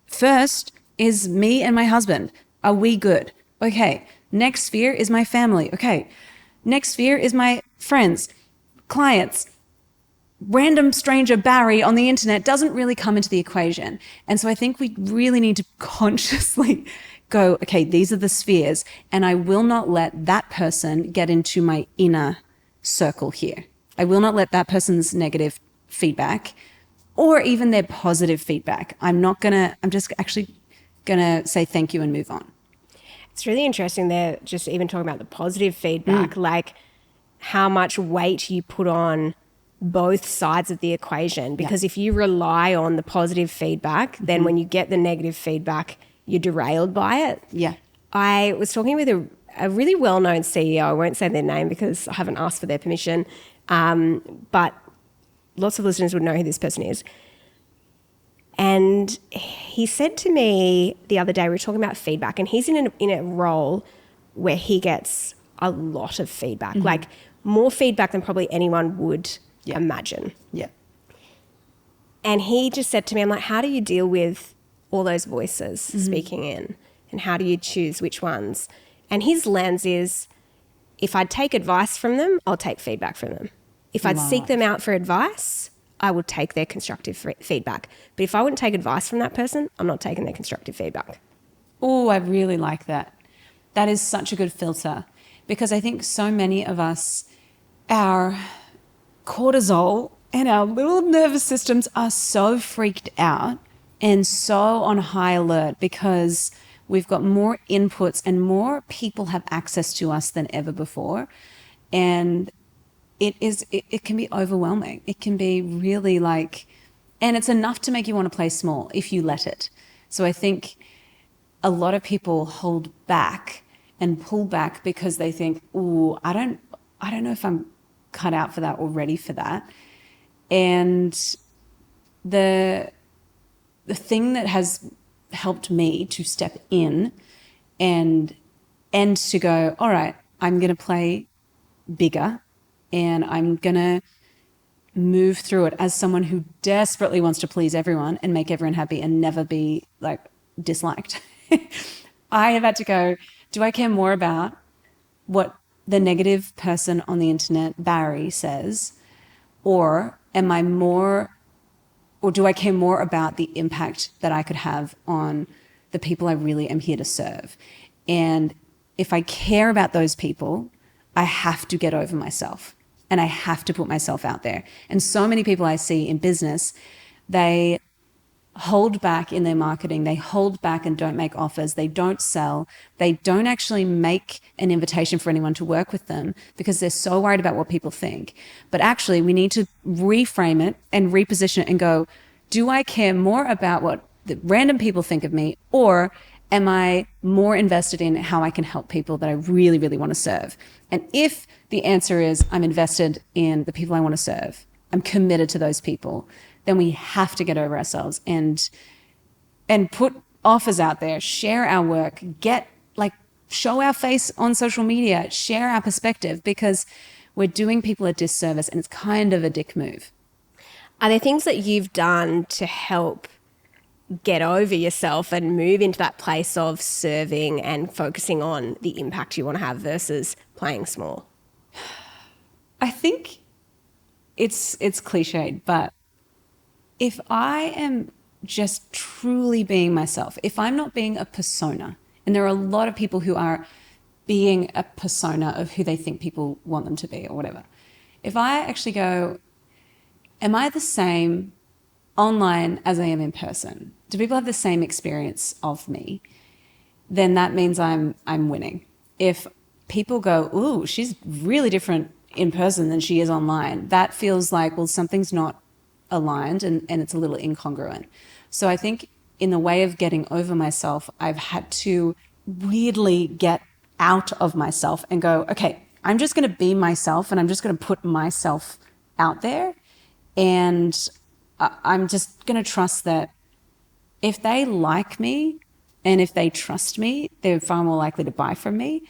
first is me and my husband. Are we good? Okay. Next sphere is my family. Okay. Next sphere is my friends, clients. Random stranger Barry on the internet doesn't really come into the equation. And so I think we really need to consciously go, okay, these are the spheres, and I will not let that person get into my inner circle here. I will not let that person's negative feedback or even their positive feedback. I'm just actually gonna say thank you and move on. It's really interesting there, just even talking about the positive feedback, like how much weight you put on both sides of the equation. Because if you rely on the positive feedback, then when you get the negative feedback, you're derailed by it. Yeah. I was talking with a really well-known CEO. I won't say their name because I haven't asked for their permission, but lots of listeners would know who this person is. And he said to me the other day, we were talking about feedback, and he's in a role where he gets a lot of feedback, like more feedback than probably anyone would imagine. Yeah. And he just said to me, I'm like, how do you deal with all those voices speaking in, and how do you choose which ones? And his lens is, if I take advice from them, I'll take feedback from them. If I'd seek them out for advice, I would take their constructive feedback. But if I wouldn't take advice from that person, I'm not taking their constructive feedback. Oh, I really like that. That is such a good filter, because I think so many of us, our cortisol and our little nervous systems are so freaked out and so on high alert, because we've got more inputs and more people have access to us than ever before. And it can be overwhelming. It can be really like, and it's enough to make you want to play small if you let it. So I think a lot of people hold back and pull back because they think, "Ooh, I don't know if I'm cut out for that or ready for that." And the thing that has helped me to step in and to go, all right, I'm going to play bigger, and I'm going to move through it as someone who desperately wants to please everyone and make everyone happy and never be like disliked. I have had to go, do I care more about what the negative person on the internet, Barry, says, or do I care more about the impact that I could have on the people I really am here to serve? And if I care about those people, I have to get over myself and I have to put myself out there. And so many people I see in business, they hold back in their marketing. They hold back and don't make offers. They don't sell. They don't actually make an invitation for anyone to work with them because they're so worried about what people think. But actually, we need to reframe it and reposition it and go, do I care more about what the random people think of me, or am I more invested in how I can help people that I really, really want to serve? And if the answer is I'm invested in the people I want to serve, I'm committed to those people, then we have to get over ourselves and put offers out there, share our work, show our face on social media, share our perspective, because we're doing people a disservice and it's kind of a dick move. Are there things that you've done to help get over yourself and move into that place of serving and focusing on the impact you want to have versus playing small? I think it's cliched, but if I am just truly being myself, if I'm not being a persona, and there are a lot of people who are being a persona of who they think people want them to be or whatever. If I actually go, am I the same online as I am in person? Do people have the same experience of me? Then that means I'm winning. If people go, ooh, she's really different in person than she is online, that feels like, well, something's not aligned and it's a little incongruent. So I think in the way of getting over myself, I've had to weirdly get out of myself and go, okay, I'm just going to be myself and I'm just going to put myself out there. And I'm just going to trust that if they like me and if they trust me, they're far more likely to buy from me.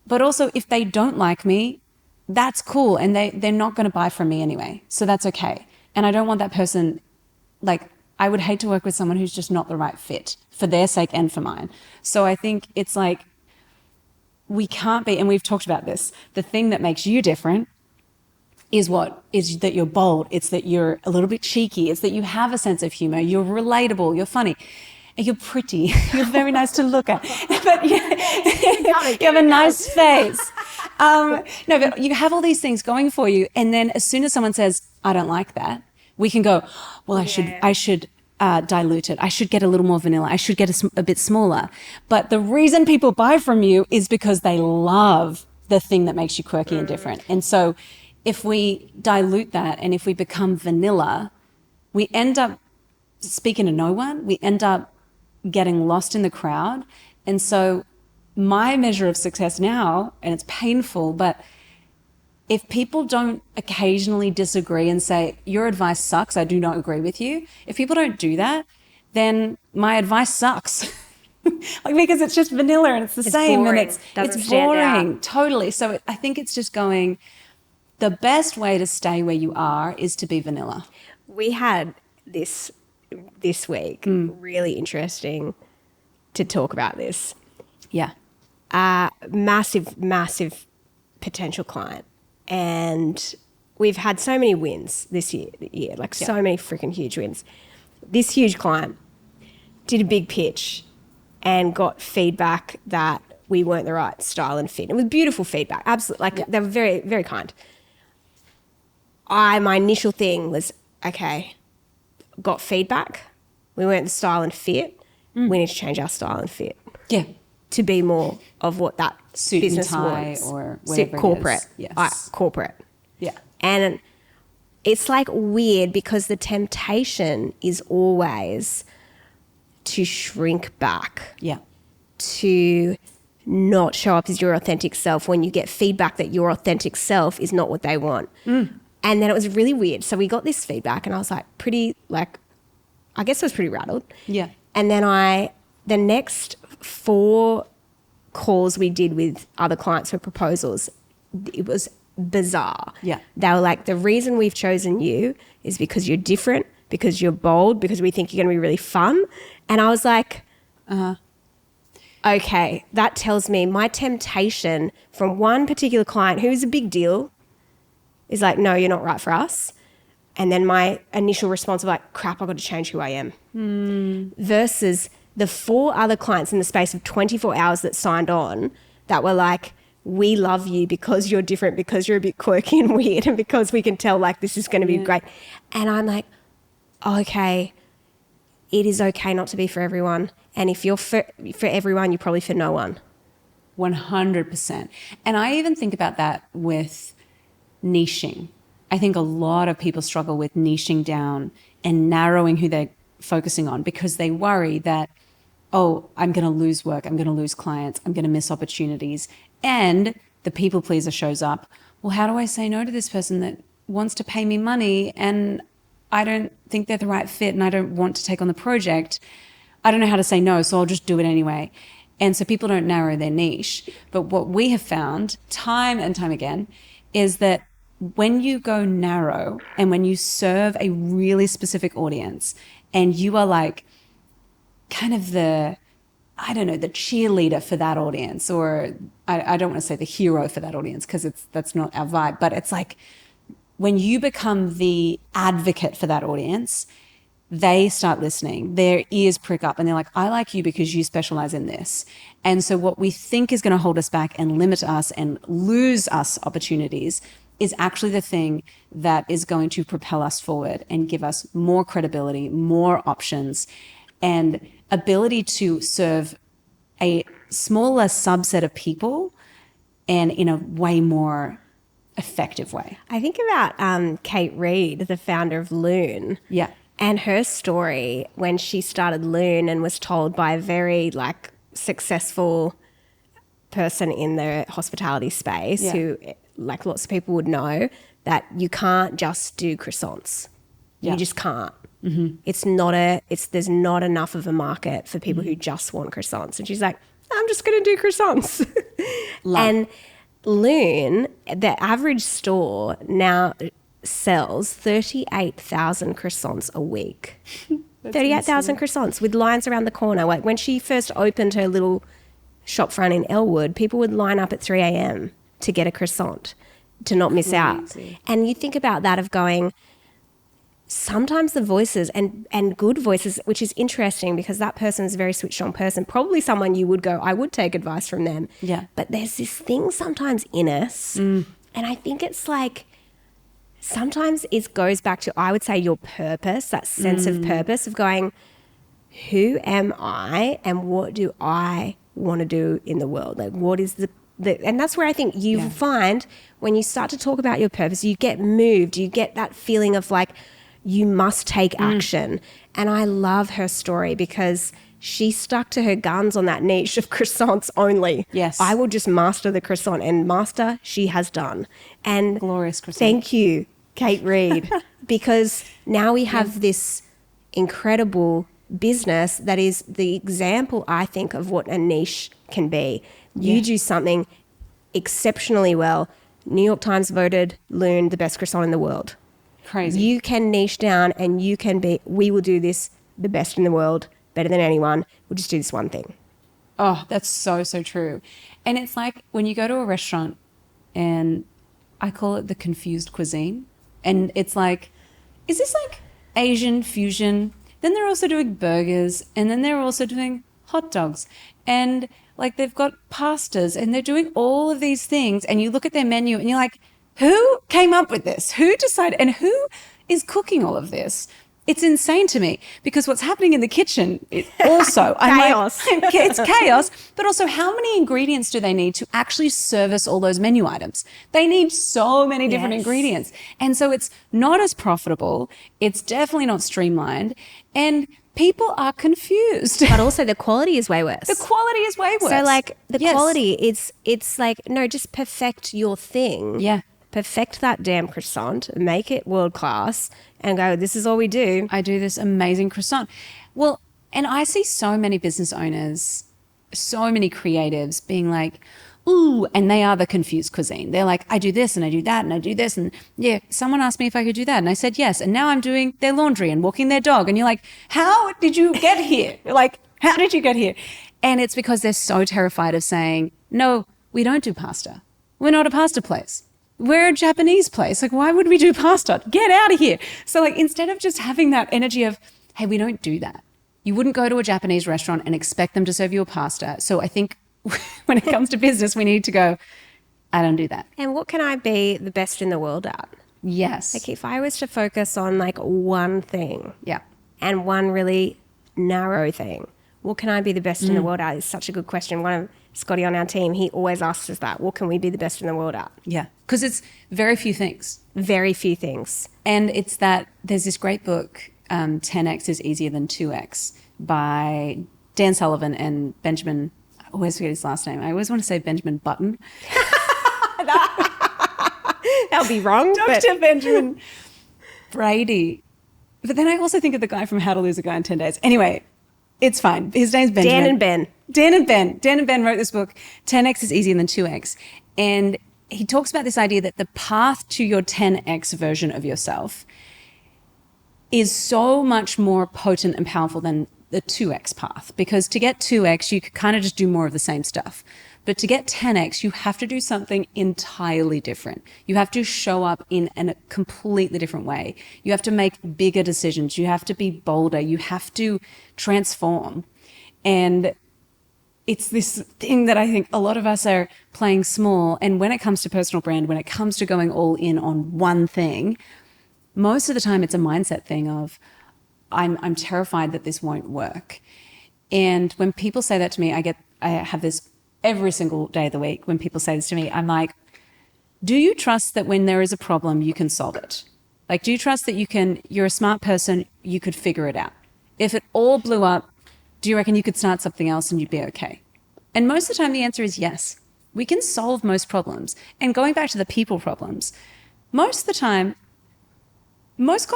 But also if they don't like me, that's cool. And they're not going to buy from me anyway. So that's okay. And I don't want that person, I would hate to work with someone who's just not the right fit for their sake and for mine. So I think it's like, we can't be, and we've talked about this, the thing that makes you different is that you're bold. It's that you're a little bit cheeky. It's that you have a sense of humor. You're relatable. You're funny. And you're pretty. You're very nice to look at. But you have a nice face. No, but you have all these things going for you. And then as soon as someone says, I don't like that, we can go, well, I should dilute it. I should get a little more vanilla. I should get a bit smaller. But the reason people buy from you is because they love the thing that makes you quirky and different. And so if we dilute that and if we become vanilla, we end up speaking to no one. We end up getting lost in the crowd. And so my measure of success now, and it's painful, but if people don't occasionally disagree and say, your advice sucks, I do not agree with you. If people don't do that, then my advice sucks. Because it's just vanilla and it's the same boring. And it's boring. Totally. So I think it's just going, the best way to stay where you are is to be vanilla. We had this week, really interesting to talk about this. Yeah. Massive potential client. And we've had so many wins this year, so many freaking huge wins. This huge client did a big pitch and got feedback that we weren't the right style and fit. It was beautiful feedback, absolutely. They were very, very kind. My initial thing was, okay, got feedback. We weren't the style and fit. We need to change our style and fit. Yeah. To be more of what that suit business and tie wants. or whatever corporate. it is. Yes. Corporate. Yeah. And it's weird because the temptation is always to shrink back. Yeah. To not show up as your authentic self when you get feedback that your authentic self is not what they want. And then it was really weird. So we got this feedback and I was I guess I was pretty rattled. Yeah. And then the next 4 calls we did with other clients for proposals, it was bizarre. Yeah. They were like, the reason we've chosen you is because you're different, because you're bold, because we think you're going to be really fun. And I was like, okay, that tells me my temptation from one particular client who's a big deal is like, no, you're not right for us. And then my initial response of crap, I've got to change who I am. Versus the 4 other clients in the space of 24 hours that signed on that were like, we love you because you're different, because you're a bit quirky and weird, and because we can tell like this is going to be great. And I'm like, okay, it is okay not to be for everyone. And if you're for everyone, you're probably for no one. 100%. And I even think about that with niching. I think a lot of people struggle with niching down and narrowing who they're focusing on because they worry that, oh, I'm going to lose work, I'm going to lose clients, I'm going to miss opportunities. And the people pleaser shows up. Well, how do I say no to this person that wants to pay me money and I don't think they're the right fit and I don't want to take on the project? I don't know how to say no, so I'll just do it anyway. And so people don't narrow their niche. But what we have found time and time again is that when you go narrow and when you serve a really specific audience and you are like kind of the cheerleader for that audience, or I don't want to say the hero for that audience because that's not our vibe, but it's like when you become the advocate for that audience, they start listening, their ears prick up and they're like, I like you because you specialize in this. And so what we think is going to hold us back and limit us and lose us opportunities is actually the thing that is going to propel us forward and give us more credibility, more options, and ability to serve a smaller subset of people and in a way more effective way. I think about Kate Reed, the founder of Loon. Yeah. And her story when she started Loon and was told by a very like successful person in the hospitality space who like lots of people would know that you can't just do croissants. You just can't. Mm-hmm. There's not enough of a market for people who just want croissants. And she's like, I'm just going to do croissants. And Loon, the average store now sells 38,000 croissants a week. 38,000 croissants with lines around the corner. Like when she first opened her little shop front in Elwood, people would line up at 3 a.m. to get a croissant to not miss out. And you think about that of going, sometimes the voices and good voices, which is interesting because that person is a very switched on person, probably someone you would go, I would take advice from them. Yeah. But there's this thing sometimes in us, and I think it's like, sometimes it goes back to, I would say, your purpose, that sense of purpose of going, who am I and what do I want to do in the world? Like what is and that's where I think you find when you start to talk about your purpose, you get moved, you get that feeling of like, you must take action. And I love her story because she stuck to her guns on that niche of croissants only. Yes. I will just master the croissant, and master she has done. And glorious croissant. Thank you, Kate Reed, because now we have this incredible business that is the example, I think, of what a niche can be. You do something exceptionally well. New York Times voted Loon the best croissant in the world. Crazy. You can niche down and you can be, we will do this the best in the world, better than anyone. We'll just do this one thing. Oh, that's so, so true. And it's like when you go to a restaurant, and I call it the confused cuisine. And it's like, is this like Asian fusion? Then they're also doing burgers, and then they're also doing hot dogs. And like they've got pastas, and they're doing all of these things. And you look at their menu and you're like, who came up with this? Who decided? And who is cooking all of this? It's insane to me because what's happening in the kitchen is also chaos. It's chaos, but also how many ingredients do they need to actually service all those menu items? They need so many different ingredients. And so it's not as profitable. It's definitely not streamlined. And people are confused. But also the quality is way worse. The quality is way worse. So like the quality, it's like, no, just perfect your thing. Yeah. Perfect that damn croissant, make it world class, and go, this is all we do. I do this amazing croissant. Well, and I see so many business owners, so many creatives being like, ooh, and they are the confused cuisine. They're like, I do this and I do that and I do this. And yeah, someone asked me if I could do that. And I said yes. And now I'm doing their laundry and walking their dog. And you're like, how did you get here? Like, how did you get here? And it's because they're so terrified of saying, no, we don't do pasta. We're not a pasta place. We're a Japanese place. Like, why would we do pasta? Get out of here. So like, instead of just having that energy of, hey, we don't do that. You wouldn't go to a Japanese restaurant and expect them to serve you a pasta. So I think when it comes to business, we need to go, I don't do that. And what can I be the best in the world at? Yes. Like if I was to focus on like one thing Yeah. and one really narrow thing, what can I be the best in the world at? Is such a good question. One of Scotty on our team, he always asks us that. What can we be the best in the world at? Yeah. Because it's very few things. Very few things. And it's that there's this great book, 10X is Easier Than 2X by Dan Sullivan and Benjamin, I always forget his last name. I always want to say Benjamin Button. That would be wrong. Dr. Benjamin Brady. But then I also think of the guy from How to Lose a Guy in 10 Days. Anyway, it's fine. His name's Benjamin. Dan and Ben. Dan and Ben wrote this book, 10X is Easier Than 2X. And he talks about this idea that the path to your 10X version of yourself is so much more potent and powerful than the 2X path. Because to get 2X, you could kind of just do more of the same stuff. But to get 10X, you have to do something entirely different. You have to show up in a completely different way. You have to make bigger decisions. You have to be bolder. You have to transform. And it's this thing that I think a lot of us are playing small. And when it comes to personal brand, when it comes to going all in on one thing, most of the time it's a mindset thing of, I'm terrified that this won't work. And when people say that to me, I have this every single day of the week. When people say this to me, I'm like, do you trust that when there is a problem, you can solve it? Like, do you trust that you're a smart person, you could figure it out? If it all blew up, do you reckon you could start something else and you'd be okay? And most of the time the answer is yes. We can solve most problems. And going back to the people problems, most of the time, most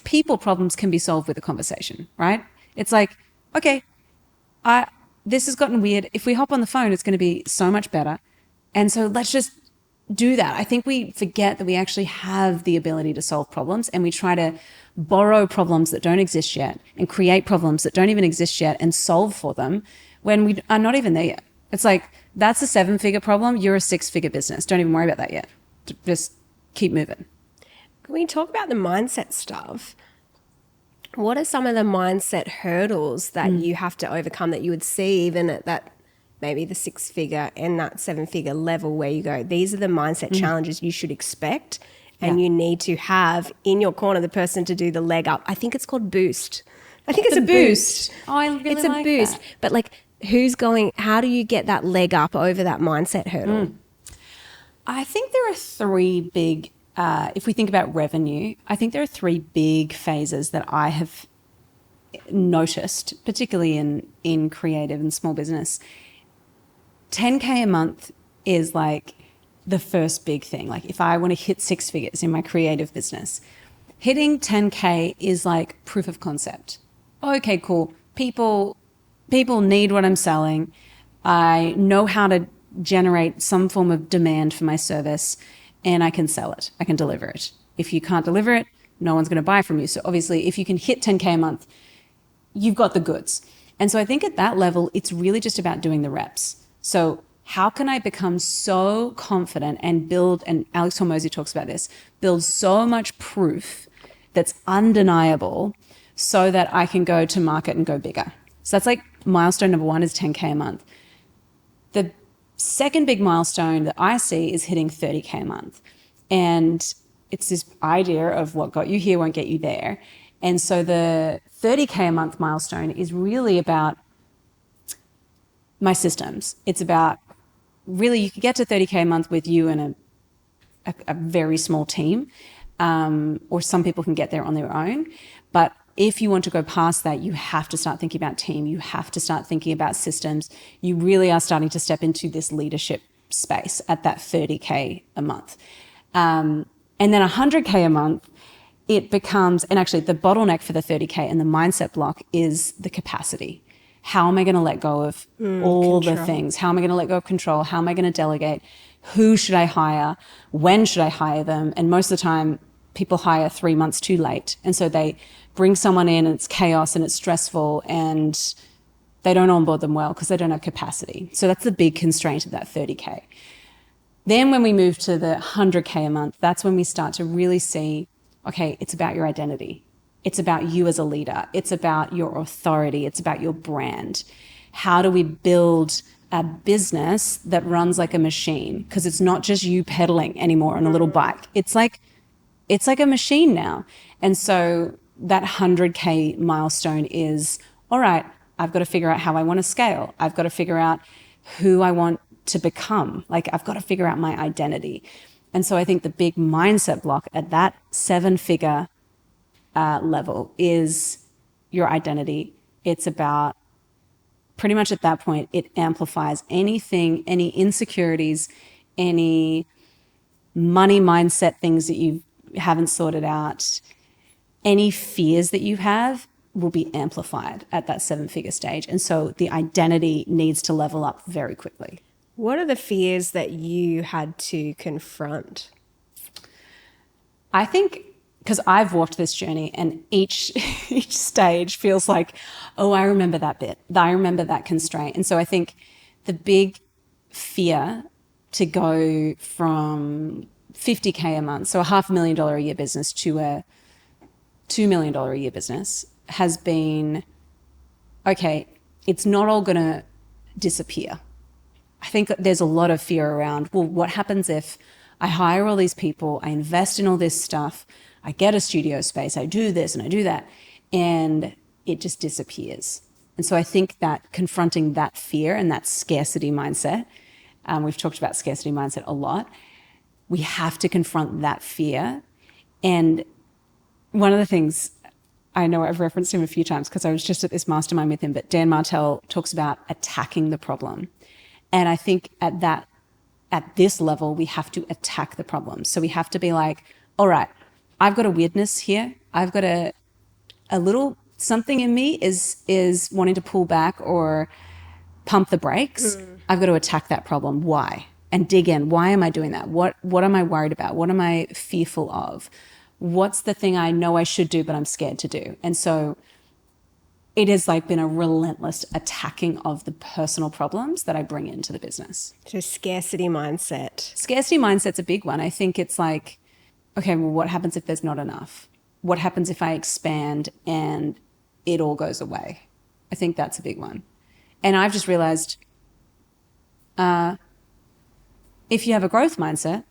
people problems can be solved with a conversation, right? It's like, okay, this has gotten weird. If we hop on the phone, it's going to be so much better. And so let's just do that. I think we forget that we actually have the ability to solve problems, and we try to borrow problems that don't exist yet and create problems that don't even exist yet and solve for them when we are not even there yet. It's like, that's a 7-figure problem. You're a 6-figure business. Don't even worry about that yet. Just keep moving. Can we talk about the mindset stuff? What are some of the mindset hurdles that you have to overcome that you would see even at that maybe the 6-figure and that 7-figure level where you go, these are the mindset challenges you should expect and you need to have in your corner the person to do the leg up. I think it's called boost. I think it's a boost. Oh, I really it's a like boost. that. But like how do you get that leg up over that mindset hurdle? I think there are 3 big if we think about revenue, I think there are 3 big phases that I have noticed, particularly in creative and small business. 10K a month is like the first big thing. Like if I want to hit 6 figures in my creative business, hitting 10K is like proof of concept. Okay, cool. People need what I'm selling. I know how to generate some form of demand for my service, and I can sell it. I can deliver it. If you can't deliver it, no one's going to buy from you. So obviously, if you can hit 10K a month, you've got the goods. And so I think at that level, it's really just about doing the reps. So how can I become so confident and build, and Alex Hormozy talks about this, build so much proof that's undeniable so that I can go to market and go bigger. So that's like milestone number 1 is 10K a month. The second big milestone that I see is hitting 30K a month. And it's this idea of what got you here won't get you there. And so the 30K a month milestone is really about my systems. It's about really, you could get to 30K a month with you and a very small team, or some people can get there on their own. But if you want to go past that, you have to start thinking about team. You have to start thinking about systems. You really are starting to step into this leadership space at that 30K a month. And then 100K a month, it becomes, and actually the bottleneck for the 30K and the mindset block is the capacity. How am I going to let go of all the things? How am I going to let go of control? How am I going to delegate? Who should I hire? When should I hire them? And most of the time, people hire 3 months too late. And so they bring someone in and it's chaos and it's stressful and they don't onboard them well because they don't have capacity. So that's the big constraint of that 30K. Then when we move to the 100K a month, that's when we start to really see, okay, it's about your identity. It's about you as a leader. It's about your authority. It's about your brand. how do we build a business that runs like a machine? Because it's not just you pedaling anymore on a little bike. It's like a machine now. And so that 100K milestone is, all right, I've got to figure out how I want to scale. I've got to figure out who I want to become. Like, I've got to figure out my identity. And so I think the big mindset block at that 7-figure level is your identity. It's about, pretty much at that point, it amplifies anything, any insecurities, any money mindset things that you haven't sorted out, any fears that you have will be amplified at that 7-figure stage. And so the identity needs to level up very quickly. What are the fears that you had to confront? I think, because I've walked this journey, and each stage feels like, oh, I remember that bit. I remember that constraint. And so I think the big fear to go from 50K a month, so a $500,000 a year business, to a $2 million a year business has been, okay, it's not all going to disappear. I think there's a lot of fear around, well, what happens if I hire all these people, I invest in all this stuff, I get a studio space, I do this and I do that, and it just disappears. And so I think that confronting that fear and that scarcity mindset, we've talked about scarcity mindset a lot, we have to confront that fear. And one of the things, I know I've referenced him a few times because I was just at this mastermind with him, but Dan Martell talks about attacking the problem. And I think at this level, we have to attack the problem. So we have to be like, all right, I've got a weirdness here. I've got a little something in me is wanting to pull back or pump the brakes. I've got to attack that problem. Why? And dig in. Why am I doing that? What am I worried about? What am I fearful of? What's the thing I know I should do, but I'm scared to do? And so it has like been a relentless attacking of the personal problems that I bring into the business. So scarcity mindset. Scarcity mindset's a big one. I think it's like, okay, well, what happens if there's not enough? What happens if I expand and it all goes away? I think that's a big one. And I've just realized if you have a growth mindset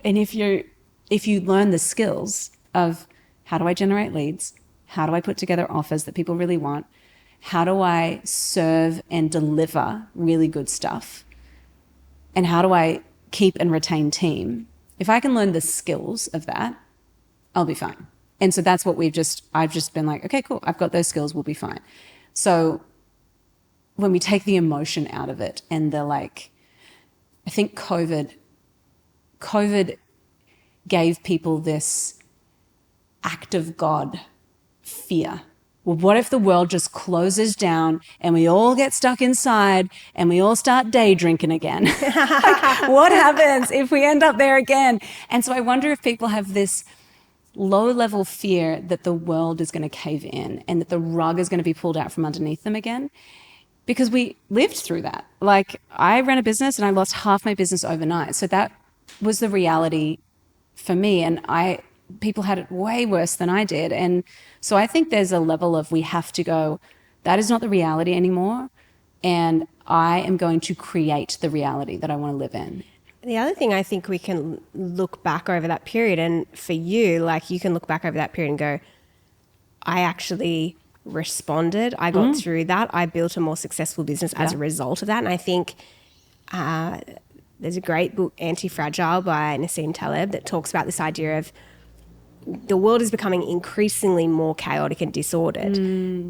and if you learn the skills of how do I generate leads? How do I put together offers that people really want? How do I serve and deliver really good stuff? And how do I keep and retain team? If I can learn the skills of that, I'll be fine. And so that's what I've just been like, okay, cool. I've got those skills. We'll be fine. So when we take the emotion out of it and I think COVID gave people this act of God fear. Well, what if the world just closes down and we all get stuck inside and we all start day drinking again? What happens if we end up there again? And so I wonder if people have this low-level fear that the world is going to cave in and that the rug is going to be pulled out from underneath them again. Because we lived through that. Like, I ran a business and I lost half my business overnight. So that was the reality for me. And people had it way worse than I did. And so I think there's a level of we have to go, that is not the reality anymore. And I am going to create the reality that I want to live in. The other thing I think we can look back over that period, and for you, like you can look back over that period and go, I actually responded. I got through that. I built a more successful business as a result of that. And I think there's a great book, Anti-Fragile by Nassim Taleb, that talks about this idea of the world is becoming increasingly more chaotic and disordered.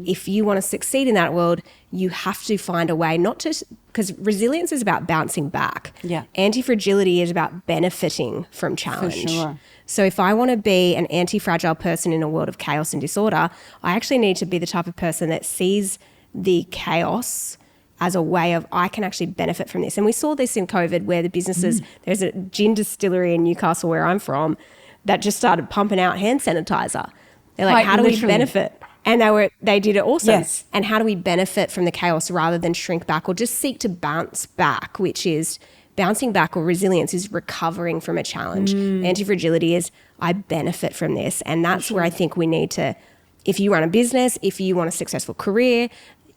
If you want to succeed in that world, you have to find a way not to, because resilience is about bouncing back. Yeah. Anti-fragility is about benefiting from challenge. For sure. So if I want to be an anti-fragile person in a world of chaos and disorder, I actually need to be the type of person that sees the chaos as a way of, I can actually benefit from this. And we saw this in COVID where the businesses, there's a gin distillery in Newcastle where I'm from that just started pumping out hand sanitizer. They're like, how do we benefit? And they did it awesome. Yes. And how do we benefit from the chaos rather than shrink back or just seek to bounce back, which is bouncing back, or resilience is recovering from a challenge. Anti-fragility is, I benefit from this. And that's where I think we need to, if you run a business, if you want a successful career,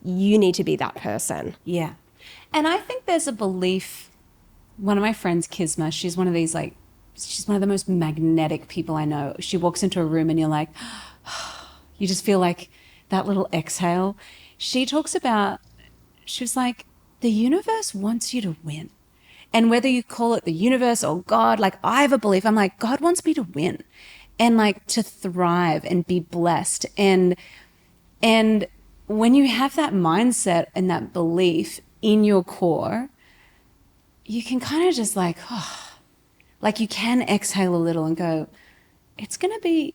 you need to be that person. Yeah. And I think there's a belief, one of my friends, Kisma, she's one of these like, she's one of the most magnetic people I know. She walks into a room and you're like, you just feel like that little exhale. She talks about, she was like, the universe wants you to win. And whether you call it the universe or God, like I have a belief, I'm like, God wants me to win and like to thrive and be blessed. And when you have that mindset and that belief in your core, you can kind of just like, like you can exhale a little and go, it's going to be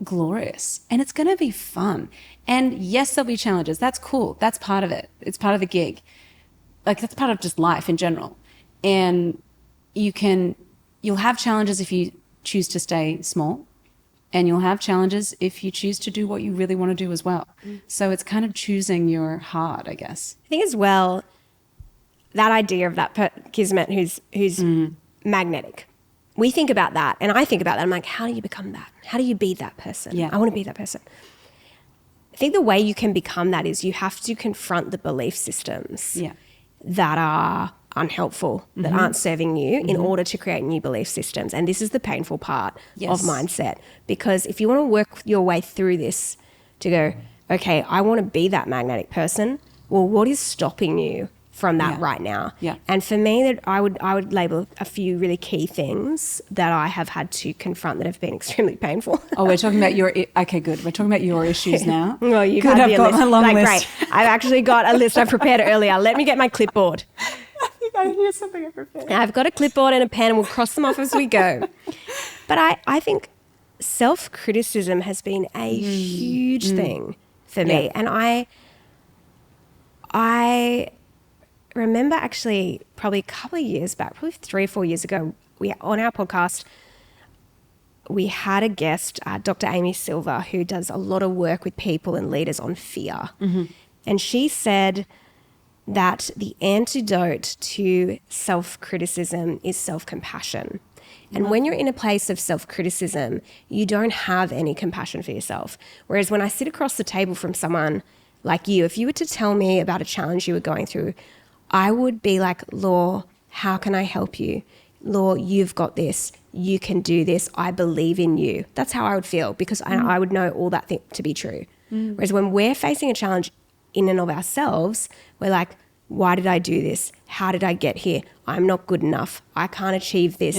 glorious and it's going to be fun. And yes, there'll be challenges. That's cool. That's part of it. It's part of the gig. Like that's part of just life in general. And you'll have challenges if you choose to stay small, and you'll have challenges if you choose to do what you really want to do as well. So it's kind of choosing your heart, I guess. I think as well, that idea of that kismet who's magnetic. We think about that, and I think about that. I'm like, how do you become that? How do you be that person? Yeah. I want to be that person. I think the way you can become that is you have to confront the belief systems that are unhelpful, that aren't serving you in order to create new belief systems. And this is the painful part of mindset, because if you want to work your way through this to go, okay, I want to be that magnetic person. Well, what is stopping you from that right now? Yeah. And for me, that I would label a few really key things that I have had to confront that have been extremely painful. Oh, we're talking about okay, good. We're talking about your issues now. Well, you good, I've got my long list. Great. I've actually got a list I prepared earlier. Let me get my clipboard. I hear something I prepared. I've got a clipboard and a pen and we'll cross them off as we go. But I think self-criticism has been a huge thing for me. And I remember actually probably a couple of years back, probably 3 or 4 years ago, on our podcast, we had a guest, Dr. Amy Silver, who does a lot of work with people and leaders on fear. And she said that the antidote to self-criticism is self-compassion. And when you're in a place of self-criticism, you don't have any compassion for yourself. Whereas when I sit across the table from someone like you, if you were to tell me about a challenge you were going through, I would be like, Law, how can I help you? Law, you've got this. You can do this. I believe in you. That's how I would feel, because I would know all that to be true. Whereas when we're facing a challenge in and of ourselves, we're like, why did I do this? How did I get here? I'm not good enough. I can't achieve this.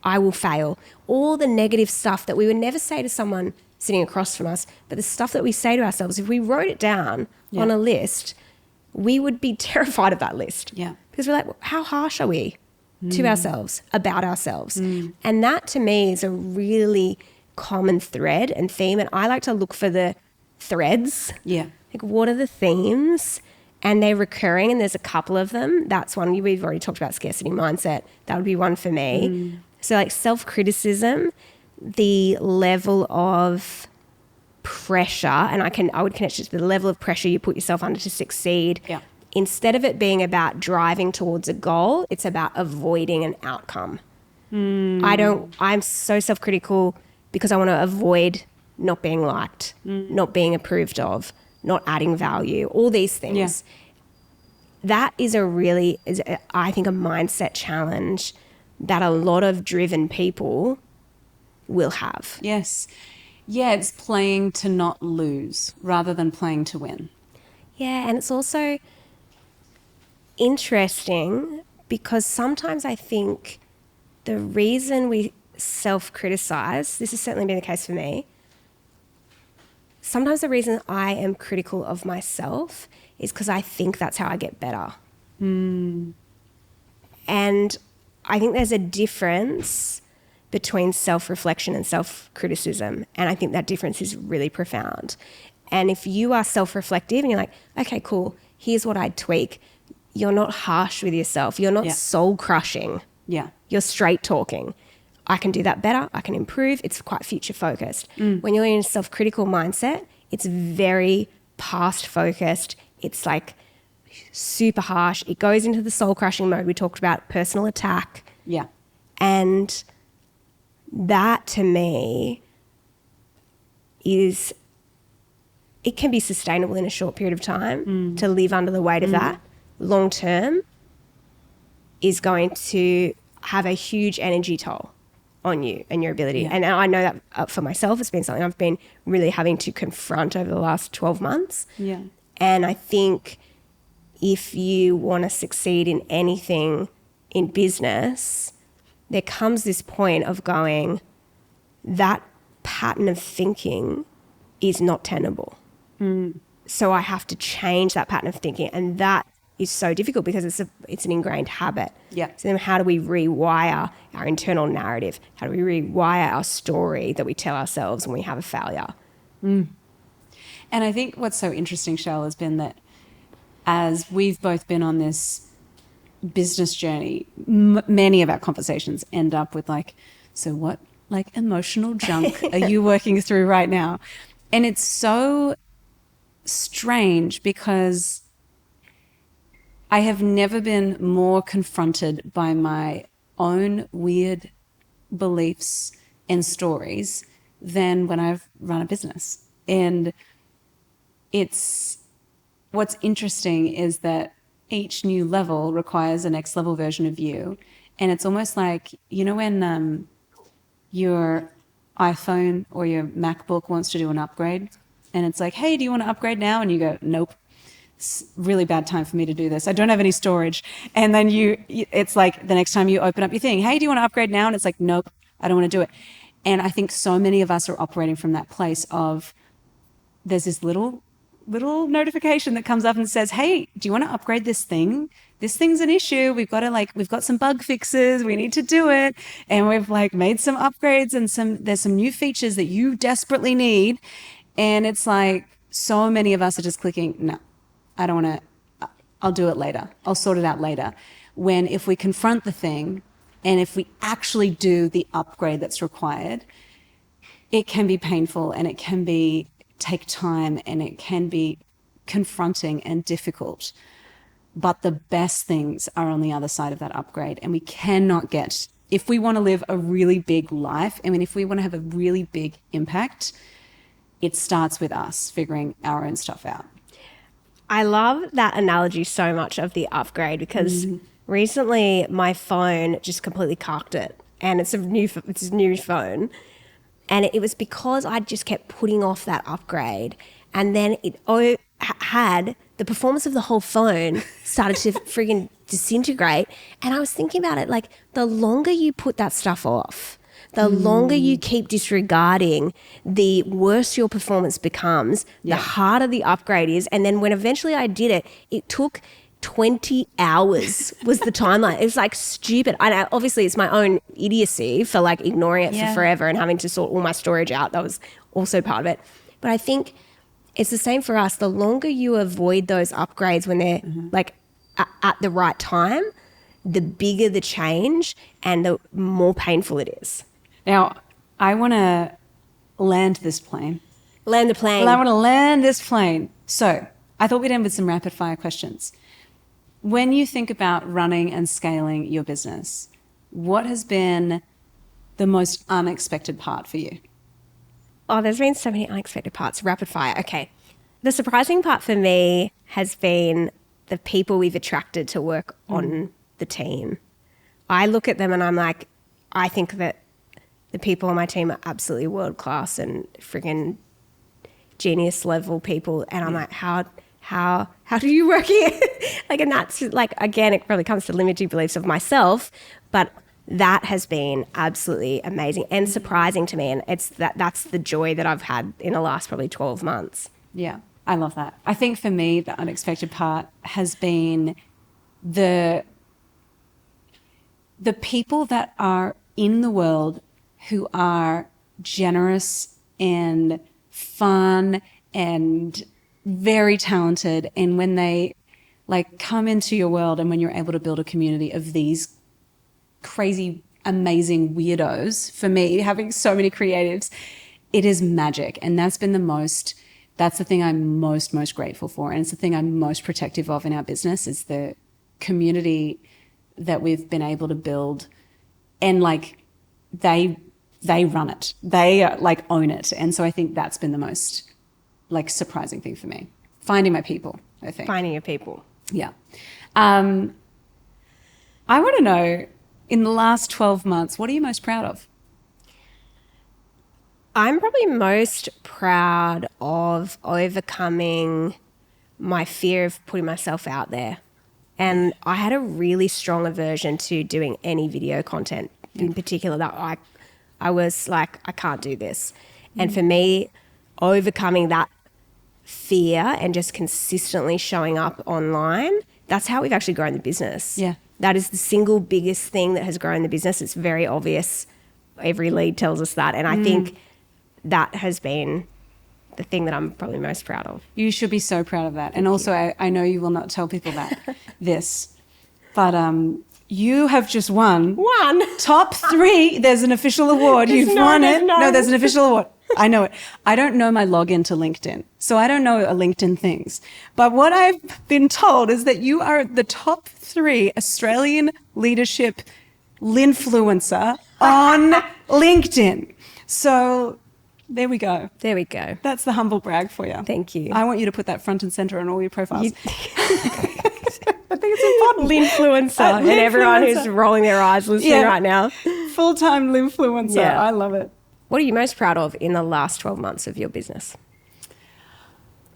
I will fail. All the negative stuff that we would never say to someone sitting across from us, but the stuff that we say to ourselves, if we wrote it down on a list, we would be terrified of that list. Because we're like, how harsh are we to ourselves, about ourselves? And that to me is a really common thread and theme. And I like to look for the threads. Like, what are the themes? And they're recurring, and there's a couple of them. That's one. We've already talked about scarcity mindset. That would be one for me. So like self-criticism, the level of pressure, and I would connect it to the level of pressure you put yourself under to succeed. Instead of it being about driving towards a goal, it's about avoiding an outcome. I'm so self-critical because I want to avoid not being liked, not being approved of, not adding value, all these things. That is I think, a mindset challenge that a lot of driven people will have. It's playing to not lose rather than playing to win. And it's also interesting because sometimes I think the reason we self-criticize, this has certainly been the case for me, sometimes the reason I am critical of myself is because I think that's how I get better. And I think there's a difference between self-reflection and self-criticism. And I think that difference is really profound. And if you are self-reflective and you're like, okay, cool, here's what I'd tweak. You're not harsh with yourself. You're not soul-crushing. You're straight talking. I can do that better. I can improve. It's quite future-focused. When you're in a self-critical mindset, it's very past-focused. It's like super harsh. It goes into the soul-crushing mode. We talked about personal attack. And that, to me, is it can be sustainable in a short period of time to live under the weight of that. Long term is going to have a huge energy toll on you and your ability. Yeah. And I know that for myself, it's been something I've been really having to confront over the last 12 months. Yeah. And I think if you want to succeed in anything in business, there comes this point of going, that pattern of thinking is not tenable. So I have to change that pattern of thinking. And that is so difficult because it's an ingrained habit. Yeah. So then how do we rewire our internal narrative? How do we rewire our story that we tell ourselves when we have a failure? And I think what's so interesting, Cheryl, has been that as we've both been on this business journey, many of our conversations end up with like, so what like emotional junk are you working through right now? And it's so strange because I have never been more confronted by my own weird beliefs and stories than when I've run a business. And what's interesting is that each new level requires a next level version of you. And it's almost like, you know, when your iPhone or your MacBook wants to do an upgrade and it's like, hey, do you want to upgrade now? And you go, nope. It's really bad time for me to do this. I don't have any storage. And then it's like the next time you open up your thing, hey, do you want to upgrade now? And it's like, nope, I don't want to do it. And I think so many of us are operating from that place of there's this little notification that comes up and says, hey, do you want to upgrade this thing? This thing's an issue. We've got some bug fixes. We need to do it. And we've like made some upgrades and there's some new features that you desperately need. And it's like so many of us are just clicking, no, I don't want to, I'll do it later. I'll sort it out later. When if we confront the thing and if we actually do the upgrade that's required, it can be painful and it can take time and it can be confronting and difficult. But the best things are on the other side of that upgrade. And we cannot if we want to live a really big life, I mean, if we want to have a really big impact, it starts with us figuring our own stuff out. I love that analogy so much of the upgrade because recently my phone just completely carked it, and it's a new phone, and it was because I just kept putting off that upgrade, and then it had the performance of the whole phone started to friggin' disintegrate, and I was thinking about it like the longer you put that stuff off, the longer you keep disregarding, the worse your performance becomes, the harder the upgrade is. And then when eventually I did it, it took 20 hours was the timeline. It was like stupid. Obviously it's my own idiocy for like ignoring it for forever and having to sort all my storage out. That was also part of it. But I think it's the same for us. The longer you avoid those upgrades when they're like at the right time, the bigger the change and the more painful it is. Now, I want to land this plane. Land the plane. Well, I want to land this plane. So I thought we'd end with some rapid fire questions. When you think about running and scaling your business, what has been the most unexpected part for you? Oh, there's been so many unexpected parts. Rapid fire. Okay. The surprising part for me has been the people we've attracted to work on the team. I look at them and I'm like, I think that the people on my team are absolutely world-class and friggin' genius level people. And I'm like, how do you work here? Like, and that's like, again, it probably comes to limiting beliefs of myself, but that has been absolutely amazing and surprising to me. And that's the joy that I've had in the last probably 12 months. Yeah, I love that. I think for me, the unexpected part has been the people that are in the world who are generous and fun and very talented. And when they like come into your world and when you're able to build a community of these crazy, amazing weirdos, for me, having so many creatives, it is magic. And that's the thing I'm most grateful for. And it's the thing I'm most protective of in our business is the community that we've been able to build. And like they run it. They like own it. And so I think that's been the most like surprising thing for me. Finding my people, I think. Finding your people. Yeah. I want to know, in the last 12 months, what are you most proud of? I'm probably most proud of overcoming my fear of putting myself out there. And I had a really strong aversion to doing any video content in particular, that I was like, I can't do this. And for me, overcoming that fear and just consistently showing up online, that's how we've actually grown the business. Yeah. That is the single biggest thing that has grown the business. It's very obvious. Every lead tells us that. And I think that has been the thing that I'm probably most proud of. You should be so proud of that. And also, I know you will not tell people that but you have just won. Top 3. There's an official award. You've won it. No, there's an official award. I know it. I don't know my login to LinkedIn, so I don't know LinkedIn things. But what I've been told is that you are the top 3 Australian leadership linfluencer on LinkedIn. So there we go. There we go. That's the humble brag for you. Thank you. I want you to put that front and center on all your profiles. I think it's important. Linfluencer. And everyone who's rolling their eyes listening right now. Full-time linfluencer. Yeah. I love it. What are you most proud of in the last 12 months of your business?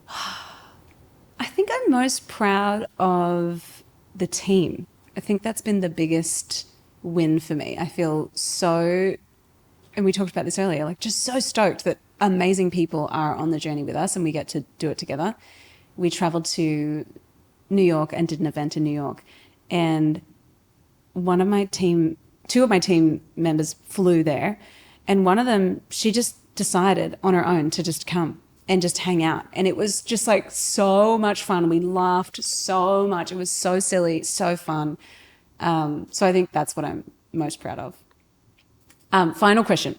I think I'm most proud of the team. I think that's been the biggest win for me. I feel so, and we talked about this earlier, like just so stoked that amazing people are on the journey with us and we get to do it together. We traveled to New York and did an event in New York, and two of my team members flew there, and one of them, she just decided on her own to just come and just hang out. And it was just like so much fun. We laughed so much. It was so silly, so fun. So I think that's what I'm most proud of. Final question.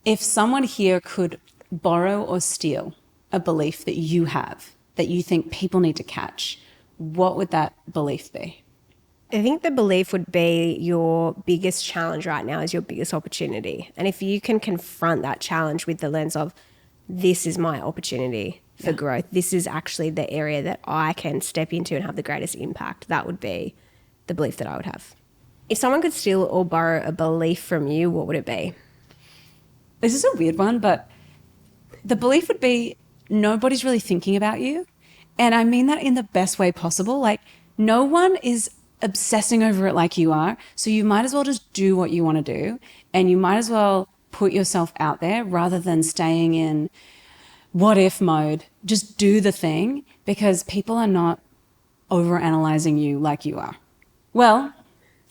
If someone here could borrow or steal a belief that you have, that you think people need to catch, what would that belief be? I think the belief would be your biggest challenge right now is your biggest opportunity. And if you can confront that challenge with the lens of, this is my opportunity for growth, this is actually the area that I can step into and have the greatest impact, that would be the belief that I would have. If someone could steal or borrow a belief from you, what would it be? This is a weird one, but the belief would be nobody's really thinking about you. And I mean that in the best way possible. Like, no one is obsessing over it like you are. So you might as well just do what you want to do, and you might as well put yourself out there rather than staying in what if mode. Just do the thing, because people are not overanalyzing you like you are. Well,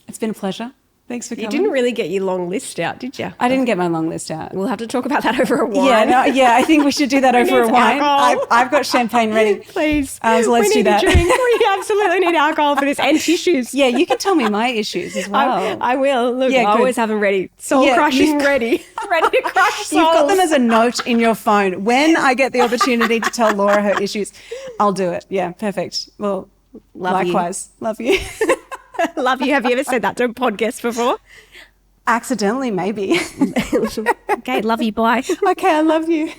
it's been a pleasure. Thanks for coming. You didn't really get your long list out, did you? I didn't get my long list out. We'll have to talk about that over a wine. I think we should do that over a wine. I've got champagne ready. Please. So let's do that. We absolutely need alcohol for this, and tissues. Yeah, you can tell me my issues as well. I will. Look, I always have them ready. Soul crushing ready. Ready to crush souls. You've got them as a note in your phone. When I get the opportunity to tell Laura her issues, I'll do it. Yeah, perfect. Well, likewise. Love you. Love you. Have you ever said that to a podcast before? Accidentally, maybe. Okay, love you. Bye. Okay, I love you.